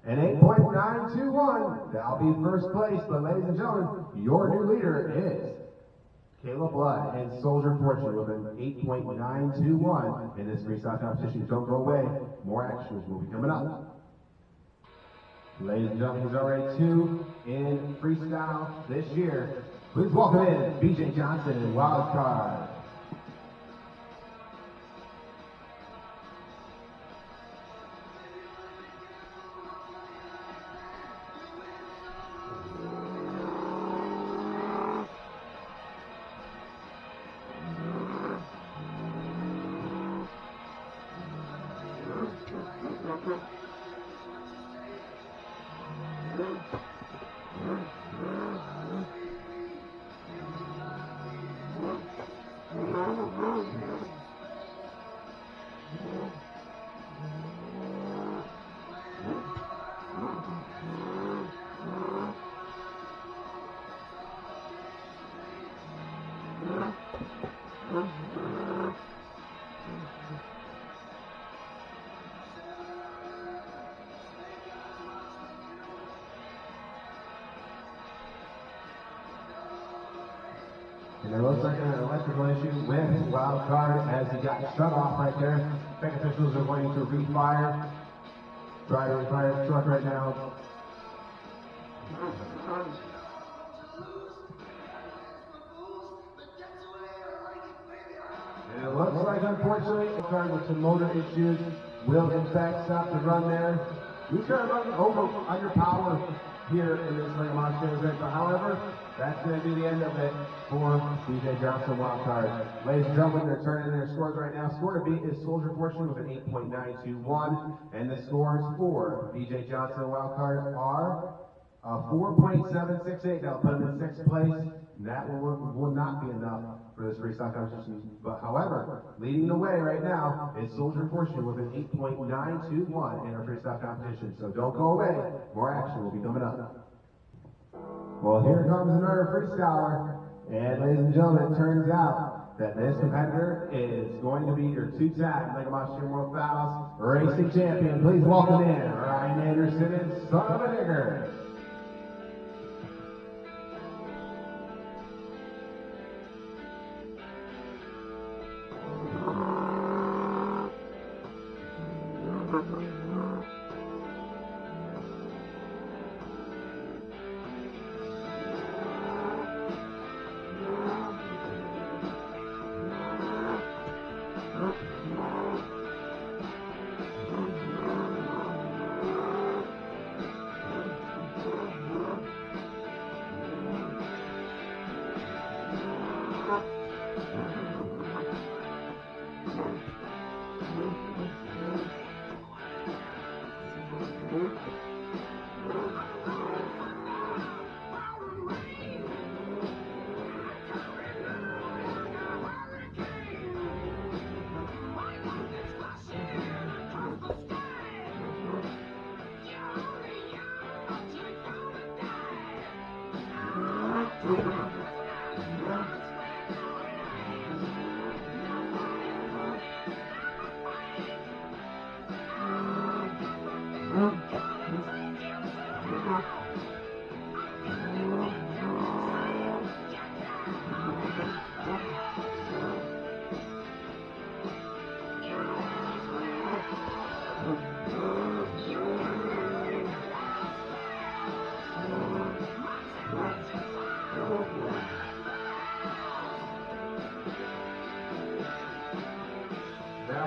An 8.921, that'll be first place, but ladies and gentlemen, your new leader is Caleb Blood and Soldier Fortune with an 8.921 in this freestyle competition. Don't go away, more actions will be coming up. Ladies and gentlemen, he's already 2 in freestyle this year. Please welcome in BJ Johnson and Wild Card. And it looks like an electrical issue with Wild Card as he got shut off right there. Bank officials are going to refire. Try to refire the truck right now. And it looks like, unfortunately, Wild with some motor issues will in fact stop the run there. We try to run over under power here in this Ring of Honor event, but however, that's going to be the end of it for BJ Johnson Wild Card. Ladies and gentlemen, they're turning in their scores right now. Score to beat is Soldier Fortune with an 8.921, and the scores for BJ Johnson Wild Card are 4.768. That'll put him in 6th place. That will not be enough for this freestyle competition. But however, leading the way right now is Soldier Fortune with an 8.921 in our freestyle competition. So don't go away. More action will be coming up. Well, here comes another freestyler. And ladies and gentlemen, it turns out that this competitor is going to be your 2-time Ring of Honor World Battles Racing Champion. Please welcome in Ryan Anderson and Son of a Nigger. Now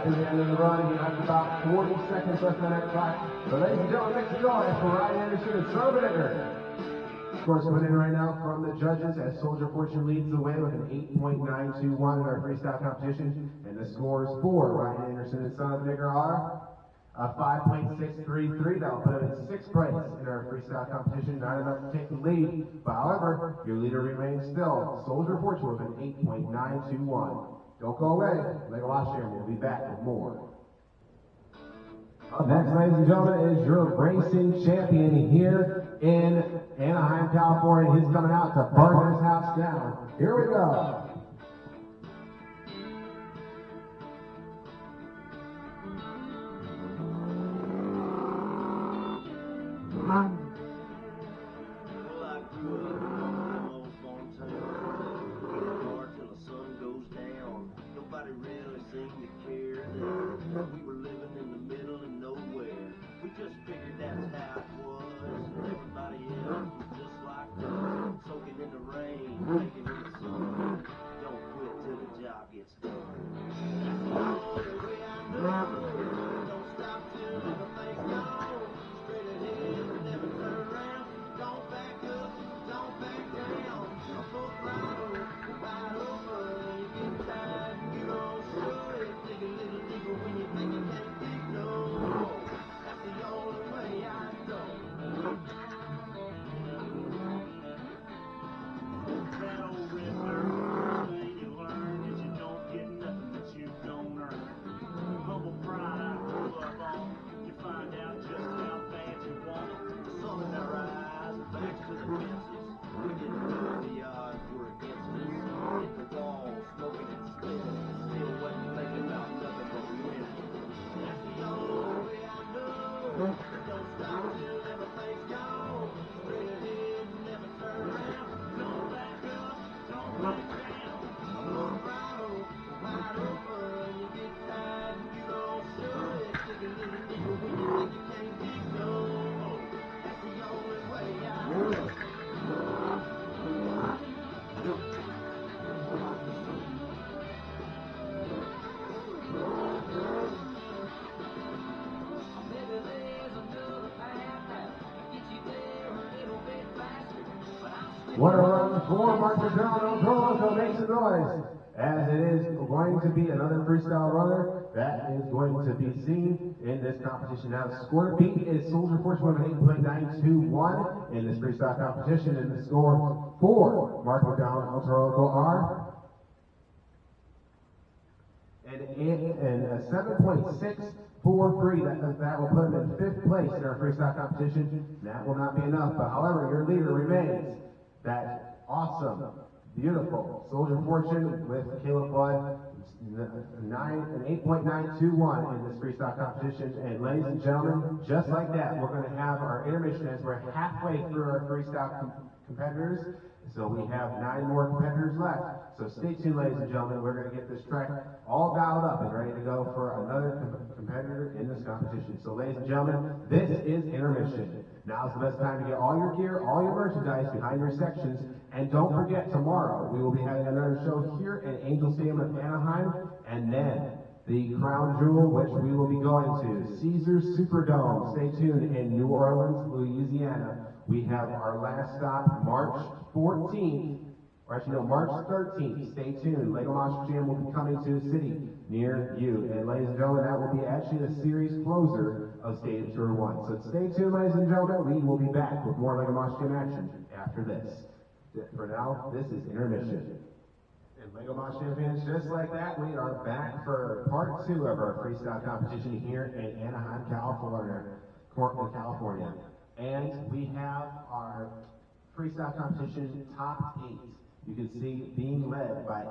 he's end of the run. He has about 40 seconds left on that clock. So ladies and gentlemen, make some noise for Ryan Anderson and Sonneberger. Scores coming in right now from the judges as Soldier Fortune leads the way with an 8.921 in our freestyle competition. And the scores for Ryan Anderson and Sonneberger are a 5.633. That'll put him in 6th place in our freestyle competition. Not enough to take the lead. But however, your leader remains still. Soldier Fortune with an 8.921. Don't go away. Lego Washington will be back with more. Up next, ladies and gentlemen, is your racing champion here in Anaheim, California. He's coming out to burn his house down. Here we go. We were living in the middle of nowhere. We just figured that's how it was. Everybody else was just like us, soaking in the rain, making in the sun. Don't quit till the job gets done. That's the way I know. Don't stop till everything's gone. Straight ahead, never turn around. Don't back up, don't back down. A full throttle, wide open. You get tired, you don't show it. Take a little deeper when you think you can't dig no more. That's the only way I know. That old river, first thing you learn is you don't get nothing that you don't earn. Humble pride I grew up on. You find out just how bad you want it. The sun in our eyes, backs to the fences. We didn't know the odds were against us. Hit the wall, smoking and spitting. Still wasn't thinking about nothing but winning. That's the only way I know. Don't stop till everything's gone. Straight ahead, never turn around. Don't back up, don't back down. I'm on throttle, wide open. You get tired, you don't show it. Take a little deeper when you think you can't dig no more. That's the only way I know. What a run for Mark McDonald. So make some noise. As it is going to be another freestyle runner that is going to be seen in this competition. Now, the score to beat is Soldier Fortune with an 8.921 in this freestyle competition. And the score for Mark McDonald are and a 7.643. That will put him in 5th place in our freestyle competition. That will not be enough, but however, your leader remains that awesome, beautiful Soldier Fortune with Caleb Blood, an 8.921 in this freestyle competition. And ladies and gentlemen, just like that, we're going to have our intermission as we're halfway through our freestyle competitors. So we have 9 more competitors left. So stay tuned, ladies and gentlemen. We're going to get this track all dialed up and ready to go for another competitor in this competition. So ladies and gentlemen, this is intermission. Now's the best time to get all your gear, all your merchandise behind your sections. And don't forget, tomorrow we will be having another show here at Angel Stadium of Anaheim. And then the crown jewel, which we will be going to, Caesars Superdome. Stay tuned in New Orleans, Louisiana. We have our last stop March 14th, or actually no, March 13th. Stay tuned. Lego Monster Jam will be coming to a city near you. And ladies and gentlemen, that will be actually the series closer of Stadium Tour 1. So stay tuned, ladies and gentlemen. We will be back with more Lego Monster Jam action after this. For now, this is intermission. And Lego Monster Jam fans, just like that, we are back for part 2 of our freestyle competition here in Anaheim, California. And we have our freestyle competition top 8. You can see being led by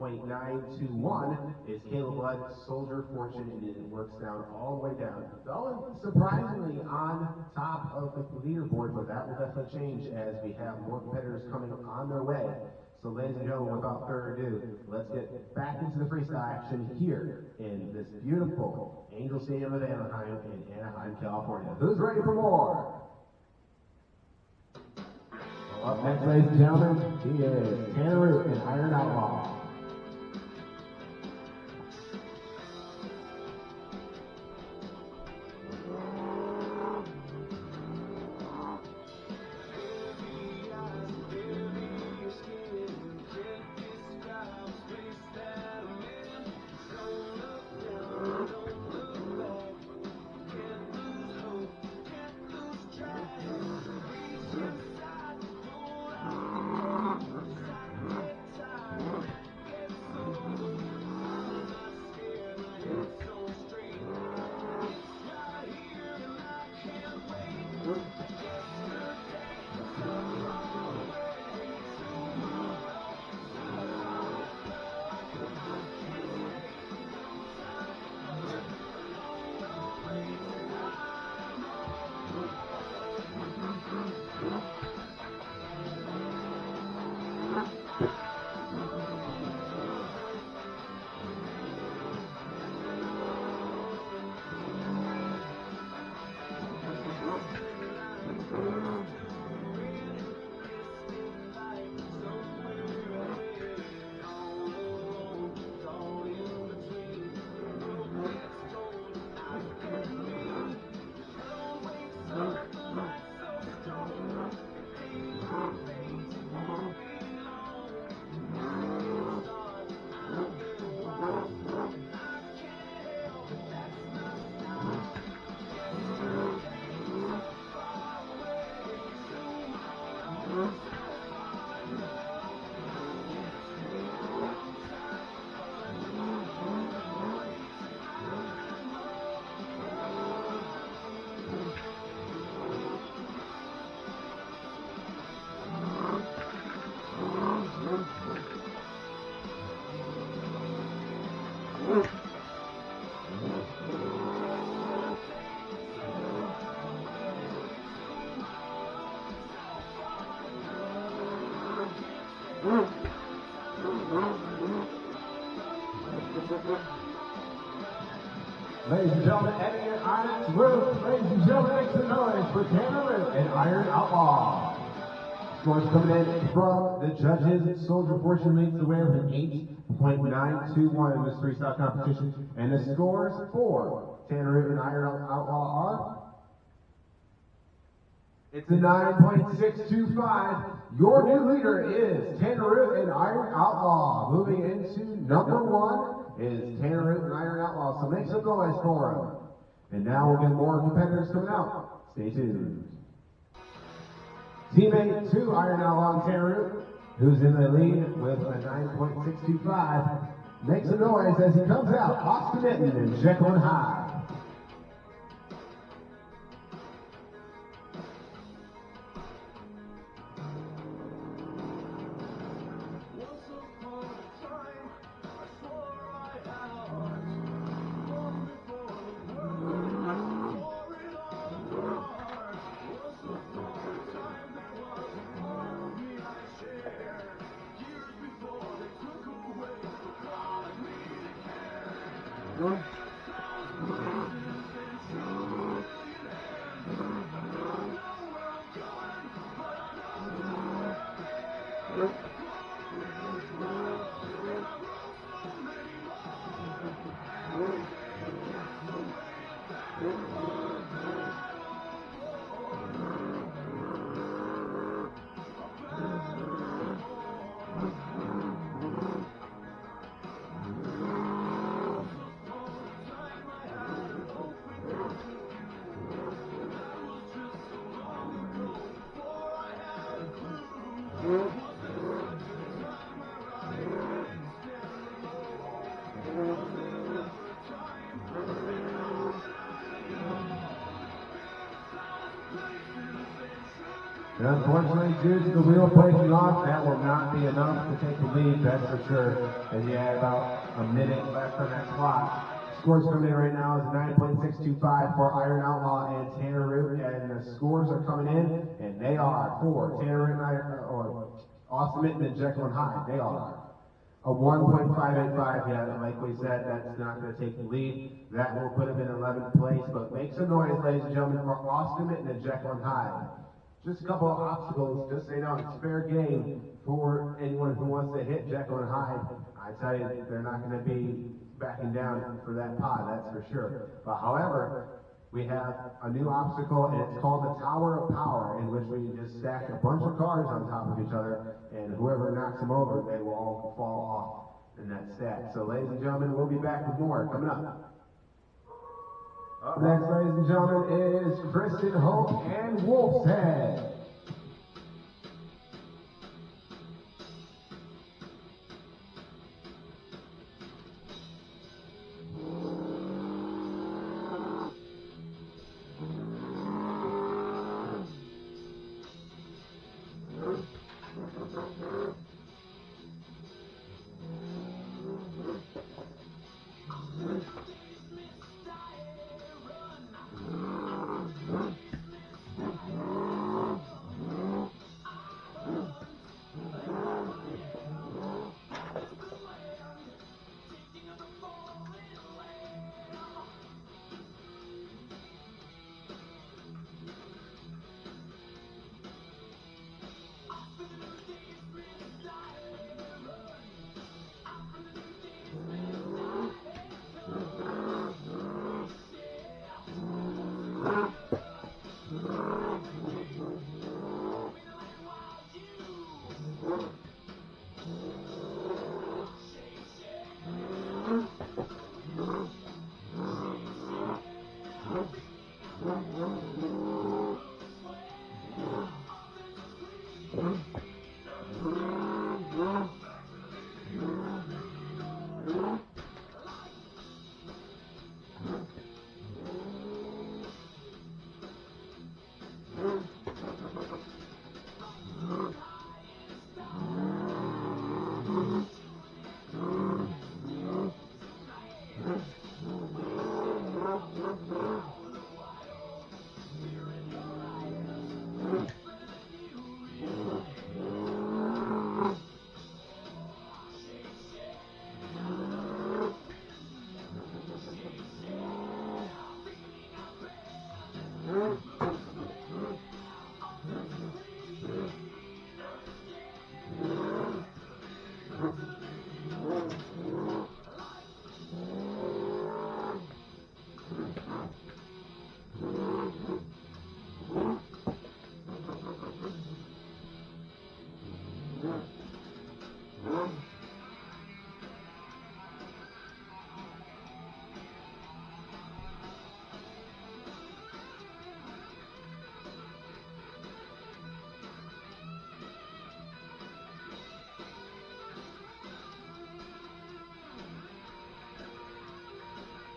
8.921 is Caleb Blood, Soldier Fortune, and it works down all the way down. Though surprisingly on top of the leaderboard, but that will definitely change as we have more competitors coming on their way. So ladies and gentlemen, without further ado, let's get back into the freestyle action here in this beautiful Angel Stadium of Anaheim in Anaheim, California. Who's ready for more? Up next, ladies and gentlemen, he is Tanner Root and Iron Outlaw. Ladies and gentlemen, ending at Iron's Root. Ladies and gentlemen, make some noise for Tanner Root and Iron Outlaw. Scores coming in from the judges. Soldier portion leads the way with an 8.921 in this freestyle competition. And the scores for Tanner Root and Iron Outlaw are... It's a 9.625. Your new leader is Tanner Root and Iron Outlaw. Moving into number 1 is Tanner Root and Iron Outlaw. So make some noise for him. And now we'll get more competitors coming out. Stay tuned. Teammate 2, Iron Outlaw and Tanner Root, who's in the lead with a 9.625. Make some noise as he comes out. Austin Mitten and Jekyll and Hyde. Unfortunately, due to the wheel breaking off, that will not be enough to take the lead, that's for sure. As you had about a minute left on that clock. Scores coming in right now is 9.625 for Iron Outlaw and Tanner Root, and the scores are coming in, and they are for Tanner Root and or Austin Mitten and Jekyll and Hyde. They are a 1.585. Yeah, like we said, that's not going to take the lead. That will put him in 11th place, but make some noise, ladies and gentlemen, for Austin Mitten and Jekyll and Hyde. Just a couple of obstacles, just so you know, it's fair game for anyone who wants to hit Jekyll and Hyde. I tell you, they're not going to be backing down for that pod, that's for sure. But however, we have a new obstacle, and it's called the Tower of Power, in which we just stack a bunch of cars on top of each other, and whoever knocks them over, they will all fall off in that stack. So, ladies and gentlemen, we'll be back with more coming up. Up next, ladies and gentlemen, is Kristen Hope and Wolf's Head.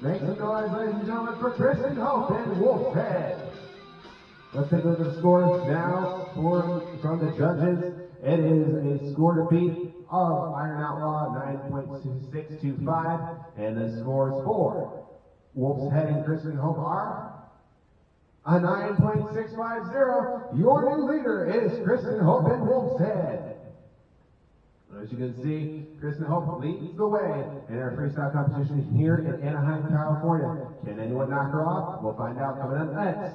Make some noise, ladies and gentlemen, for Kristen Hope and Wolf's Head. Let's take a look at the scores now from the judges. It is a score to beat of Iron Outlaw 9.625, and the scores for Wolf's Head and Kristen Hope are a 9.650. Your new leader is Kristen Hope and Wolf's Head. As you can see, Kristen Hope leads the way in our freestyle competition here in Anaheim, California. Can anyone knock her off? We'll find out coming up next.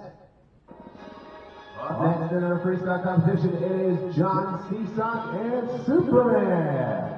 Up next in our freestyle competition, it is John Seesock and Superman.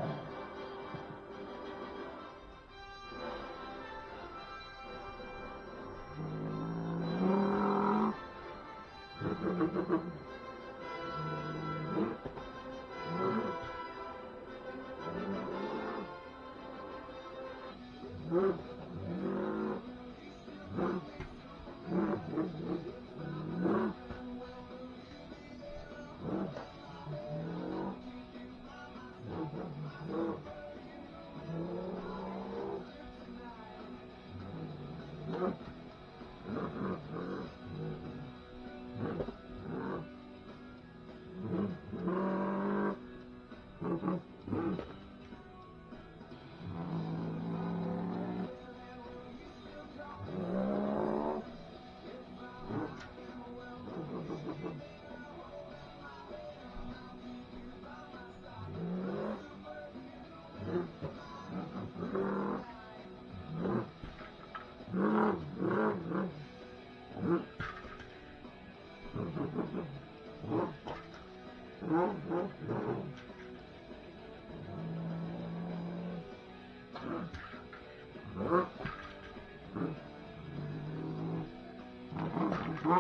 It'll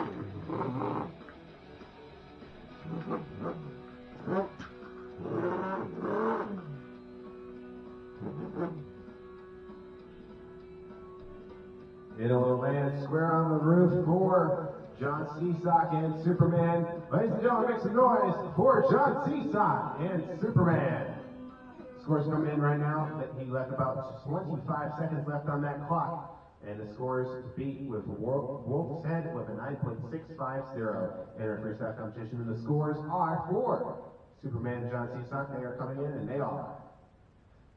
land square on the roof for John Seasock and Superman. Ladies and gentlemen, make some noise for John Seasock and Superman. Scores coming in right now. He left about 25 seconds left on that clock. And the scores to beat with Wolf's Head with a 9.650 in our freestyle competition. And the scores are for Superman and John Seasock. They are coming in, and they are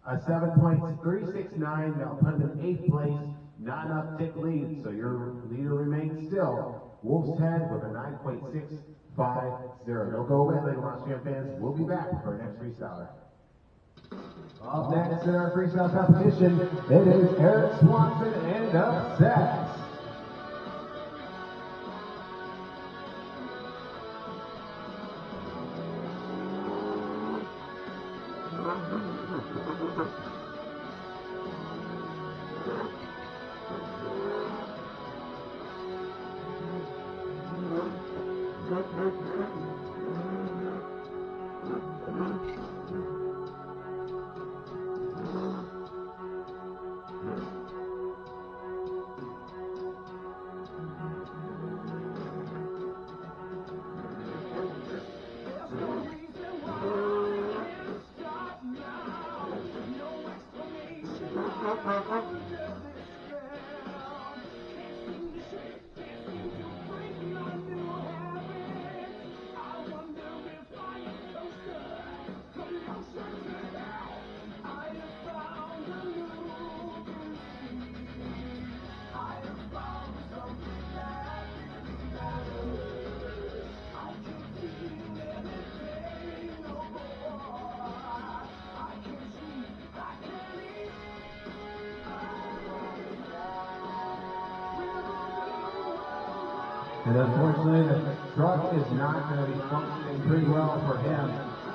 a 7.369. That'll put them in 8th place. Not enough tick lead, so your leader remains still. Wolf's Head with a 9.650. Don't go away, Lego Monster fans. We'll be back for our next freestyler. Up next in our freestyle competition, it is Eric Swanson and Upset. And unfortunately, the truck is not going to be functioning pretty well for him.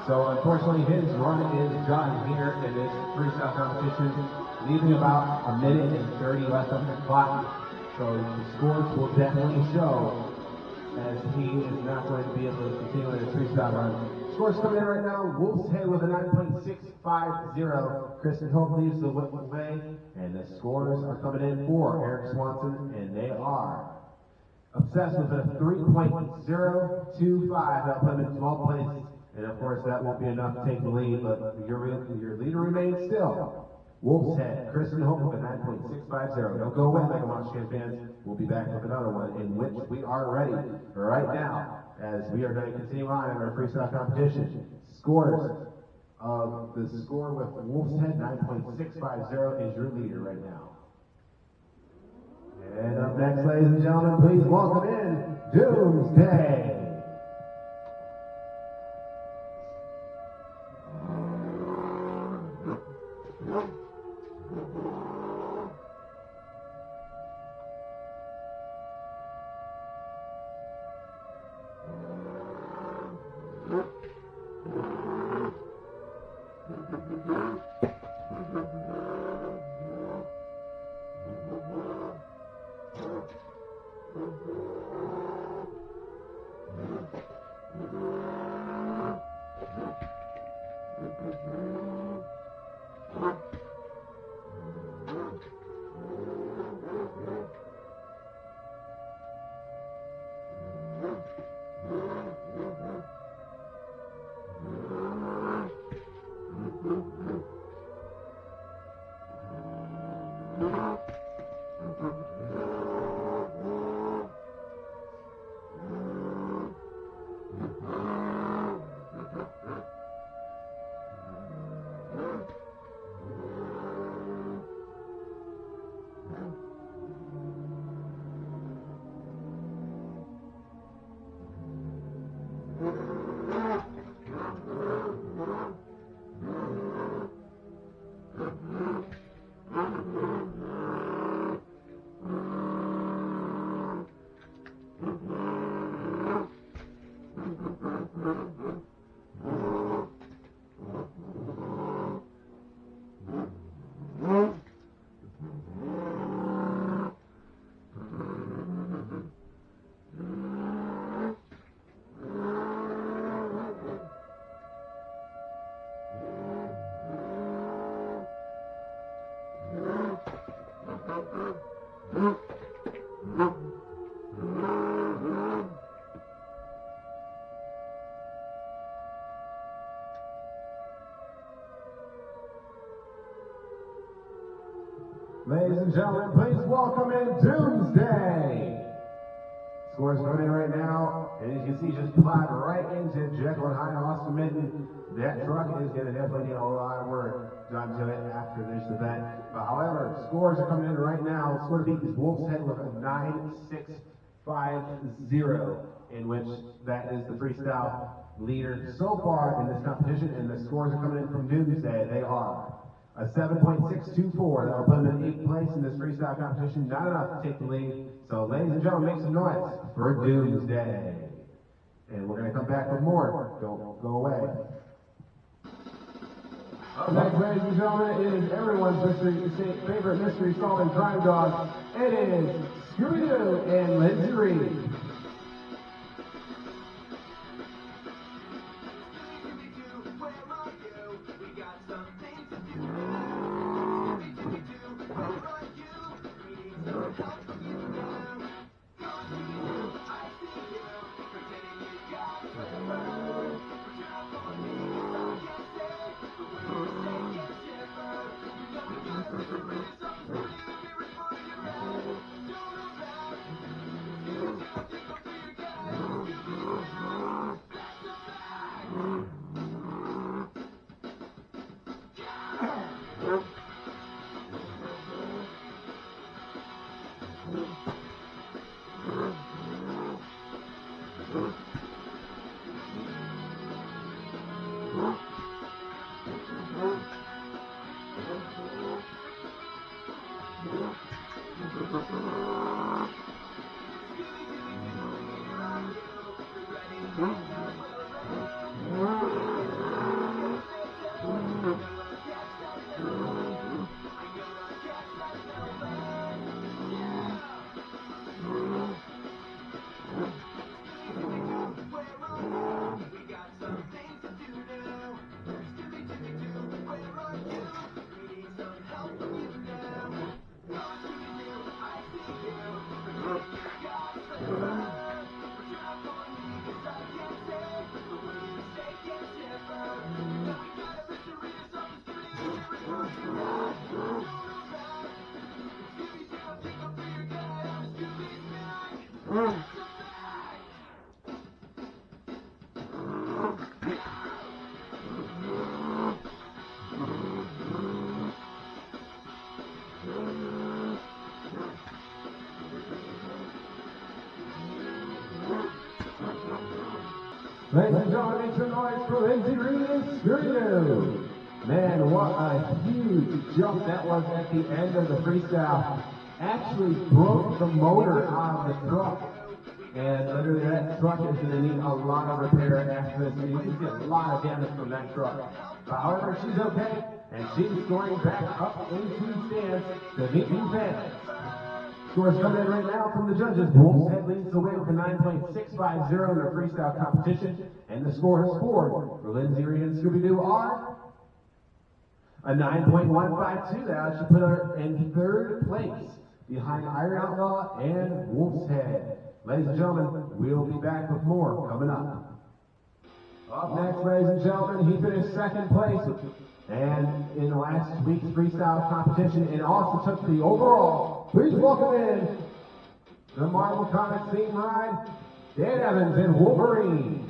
So unfortunately, his run is done here in this freestyle competition, leaving about a minute and 30 left on the clock. So the scores will definitely show as he is not going to be able to continue in his freestyle run. Scores coming in right now. Wolf's Head with a 9.650. Kristen Hope leads the way, and the scores are coming in for Eric Swanson, and they are Obsessed with a 3.025. That'll put him in 12th place. And of course, that won't be enough to take the lead, but your leader remains still. Wolf's Head, Kristen Hope with a 9.650. Don't go away, Lego Monster fans. We'll be back with another one in which we are ready right now as we are going to continue on in our freestyle competition. Scores of the score with Wolf's Head, 9.650 is your leader right now. And up next, ladies and gentlemen, please welcome in Doomsday. Ladies and gentlemen, please welcome in Doomsday. Scores going in right now, and as you can see, just plowed right into Jekyll and Hyde Austin Minton. That truck is going to definitely need a lot of work done to it after this event. But however, scores are coming in right now. Score to beat is Wolf's Head with a 9-6-5-0, in which that is the freestyle leader so far in this competition. And the scores are coming in from Doomsday. They are a 7.624. That will put them in 8th place in this freestyle competition. Not enough to take the lead. So, ladies and gentlemen, make some noise for Doomsday. And we're going to come back with more. Don't go away. Up next, ladies and gentlemen, it is everyone's favorite mystery solving crime dog. It is Scooby-Doo and Lindsay Reed. Ladies and gentlemen, make some noise for Lindsay Reed and Scooby-Doo. Man, what a huge jump that was at the end of the freestyle. Actually broke the motor out of the truck. And literally that truck is going to need a lot of repair after this. You can get a lot of damage from that truck. But however, she's okay, and she's going back up into stands to meet new fans. Scores coming in right now from the judges. Wolf's Head leads the way with a 9.650 in their freestyle competition. And the score has scored for Lindsay Reed and Scooby-Doo are a 9.152. That should put her in 3rd place behind Iron Outlaw and Wolf's Head. Ladies and gentlemen, we'll be back with more coming up. Up next, ladies and gentlemen, he finished 2nd place. And in last week's freestyle competition, and also took the overall. Please welcome in the Marvel Comics theme ride, Dan Evans and Wolverine.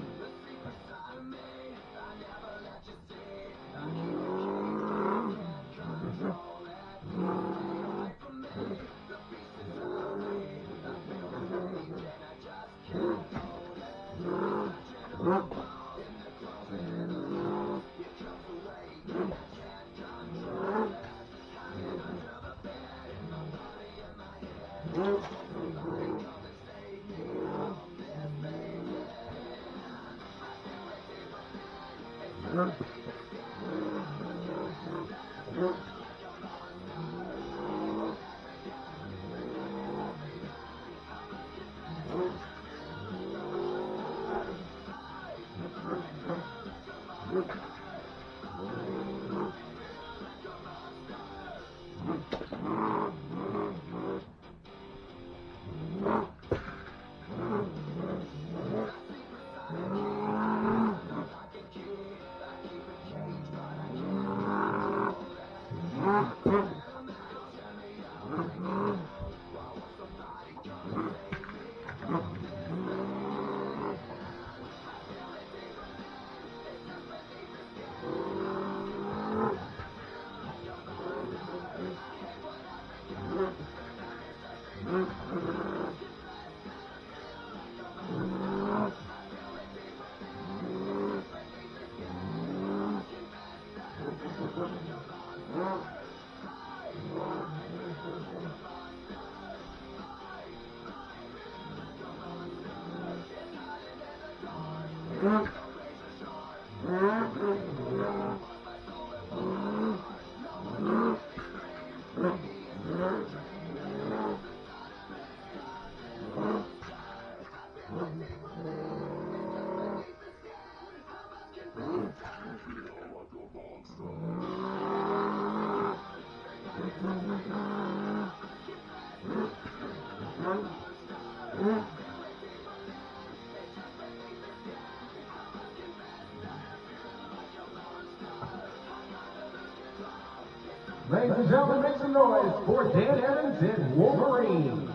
Ladies and gentlemen, make some noise for Dan Evans and Wolverine.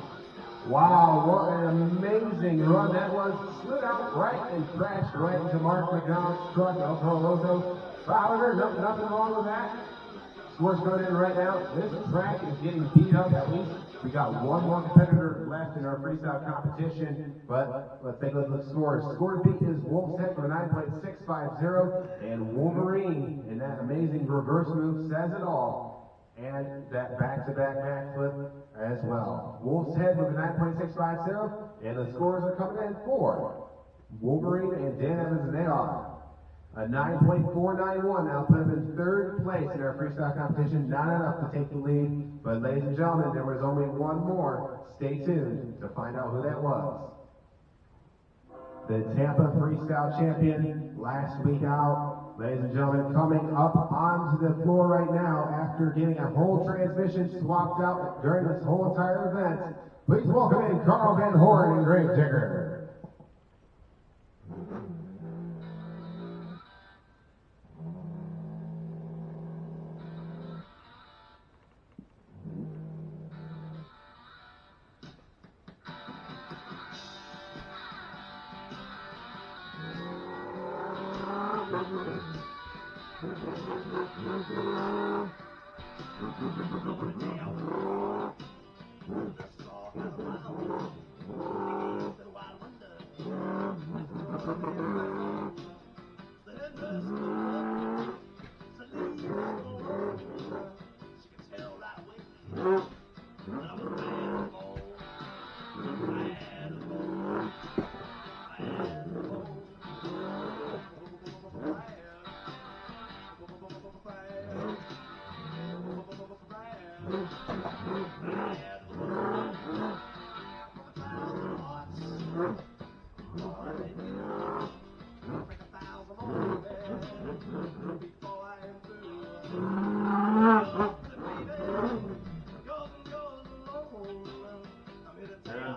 Wow, what an amazing run that was. Slid out right and crashed right into Mark McDonald's truck, El Toro. However, nothing wrong with that. Scores going in right now. This track is getting beat up at least. We got one more competitor left in our freestyle competition, but let's take a look at the scores. Score to beat is Wolf's Head for 9.650, and Wolverine in that amazing reverse move says it all, and that back-to-back backflip as well. Wolf's Head with a 9.650, and the scores are coming in for Wolverine and Dan Evans, and they are a 9.491. Now put him in third place in our freestyle competition. Not enough to take the lead, but ladies and gentlemen, there was only one more. Stay tuned to find out who that was. The Tampa Freestyle Champion last week out. Ladies and gentlemen, coming up onto the floor right now after getting a whole transmission swapped out during this whole entire event. Please welcome in Carl Van Horn and Grave Digger.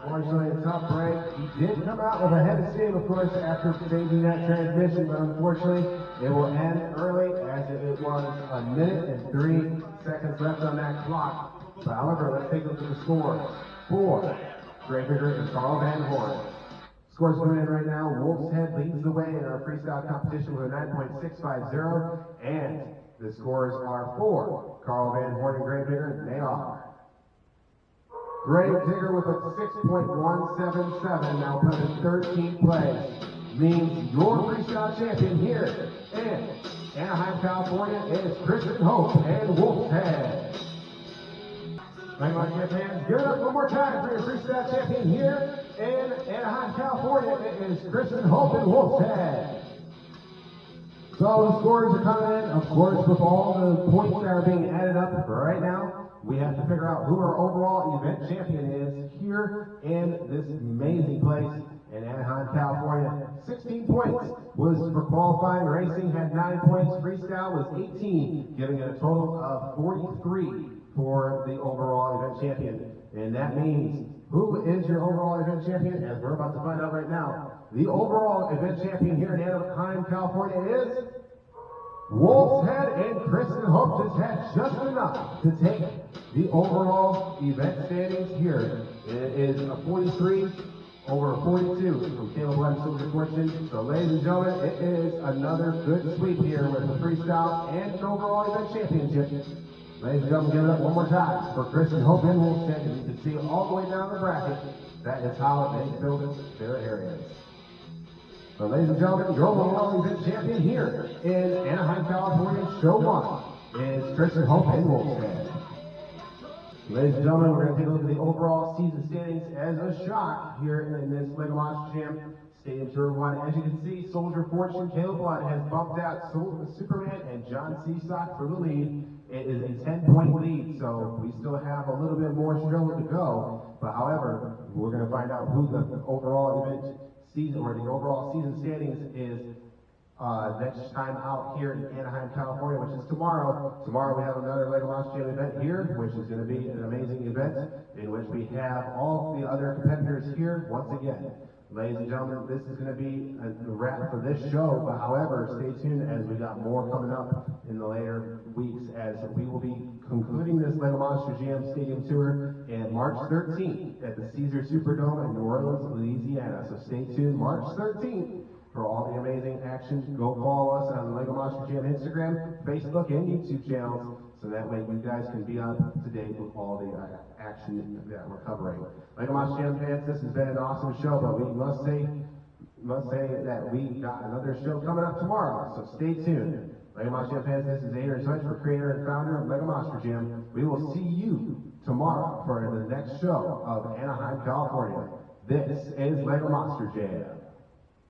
Unfortunately, a tough break. He did come out with a head of steam, of course, after changing that transmission, but unfortunately, it will end early as it was a minute and 3 seconds left on that clock. But however, let's take a look at the score. For Grave Digger and Carl Van Horn. Scores coming in right now. Wolf's Head leads the way in our freestyle competition with a 9.650, and the scores are for Carl Van Horn and Grave Digger, and they are Grave Digger with a 6.177, now put in 13th place, means your freestyle champion here in Anaheim, California is Christian Hope and Wolf's Head. Thank you, fans. Give it up one more time for your freestyle champion here in Anaheim, California. It is Christian Hope and Wolf's Head. So the scores are coming in, of course, with all the points that are being added up right now. We have to figure out who our overall event champion is here in this amazing place in Anaheim, California. 16 points was for qualifying. Racing had 9 points. Freestyle was 18, giving it a total of 43 for the overall event champion. And that means, who is your overall event champion? As we're about to find out right now. The overall event champion here in Anaheim, California is Wolf's Head, and Kristen Hope just had just enough to take the overall event standings here. It is a 43 over 42 from Caleb Webb Silver Fortune. So ladies and gentlemen, it is another good sweep here with the freestyle and an overall event championship. Ladies and gentlemen, give it up one more time for Kristen Hope and Wolf's Head. You can see all the way down the bracket. That is how they build their areas. So ladies and gentlemen, your overall event champion here in Anaheim, California, Show 1 is Kristen Hope and Wolf's Head. Ladies and gentlemen, we're going to take a look at the overall season standings as a shot here in this Lego Monster Jam Stadium Tour 1. As you can see, Soldier Fortune, Caleb Blood has bumped out Superman and John Seasock for the lead. It is a 10-point lead, so we still have a little bit more show to go. But however, we're going to find out who the overall event season or the overall season standings is next time out here in Anaheim, California, which is tomorrow. Tomorrow we have another Lego Monster Jam event here, which is going to be an amazing event in which we have all the other competitors here once again. Ladies and gentlemen, this is going to be a wrap for this show, but however, stay tuned as we got more coming up in the later weeks as we will be concluding this Lego Monster Jam Stadium Tour on March 13th at the Caesars Superdome in New Orleans, Louisiana. So stay tuned March 13th for all the amazing action. Go follow us on the Lego Monster Jam Instagram, Facebook, and YouTube channels, so that way you guys can be up to date with all the action that we're covering. Lego Monster Jam fans, this has been an awesome show, but we must say that we got another show coming up tomorrow, so stay tuned. Lego Monster Jam fans, this is Adrian Switch, creator and founder of Lego Monster Jam. We will see you tomorrow for the next show of Anaheim, California. This is Lego Monster Jam.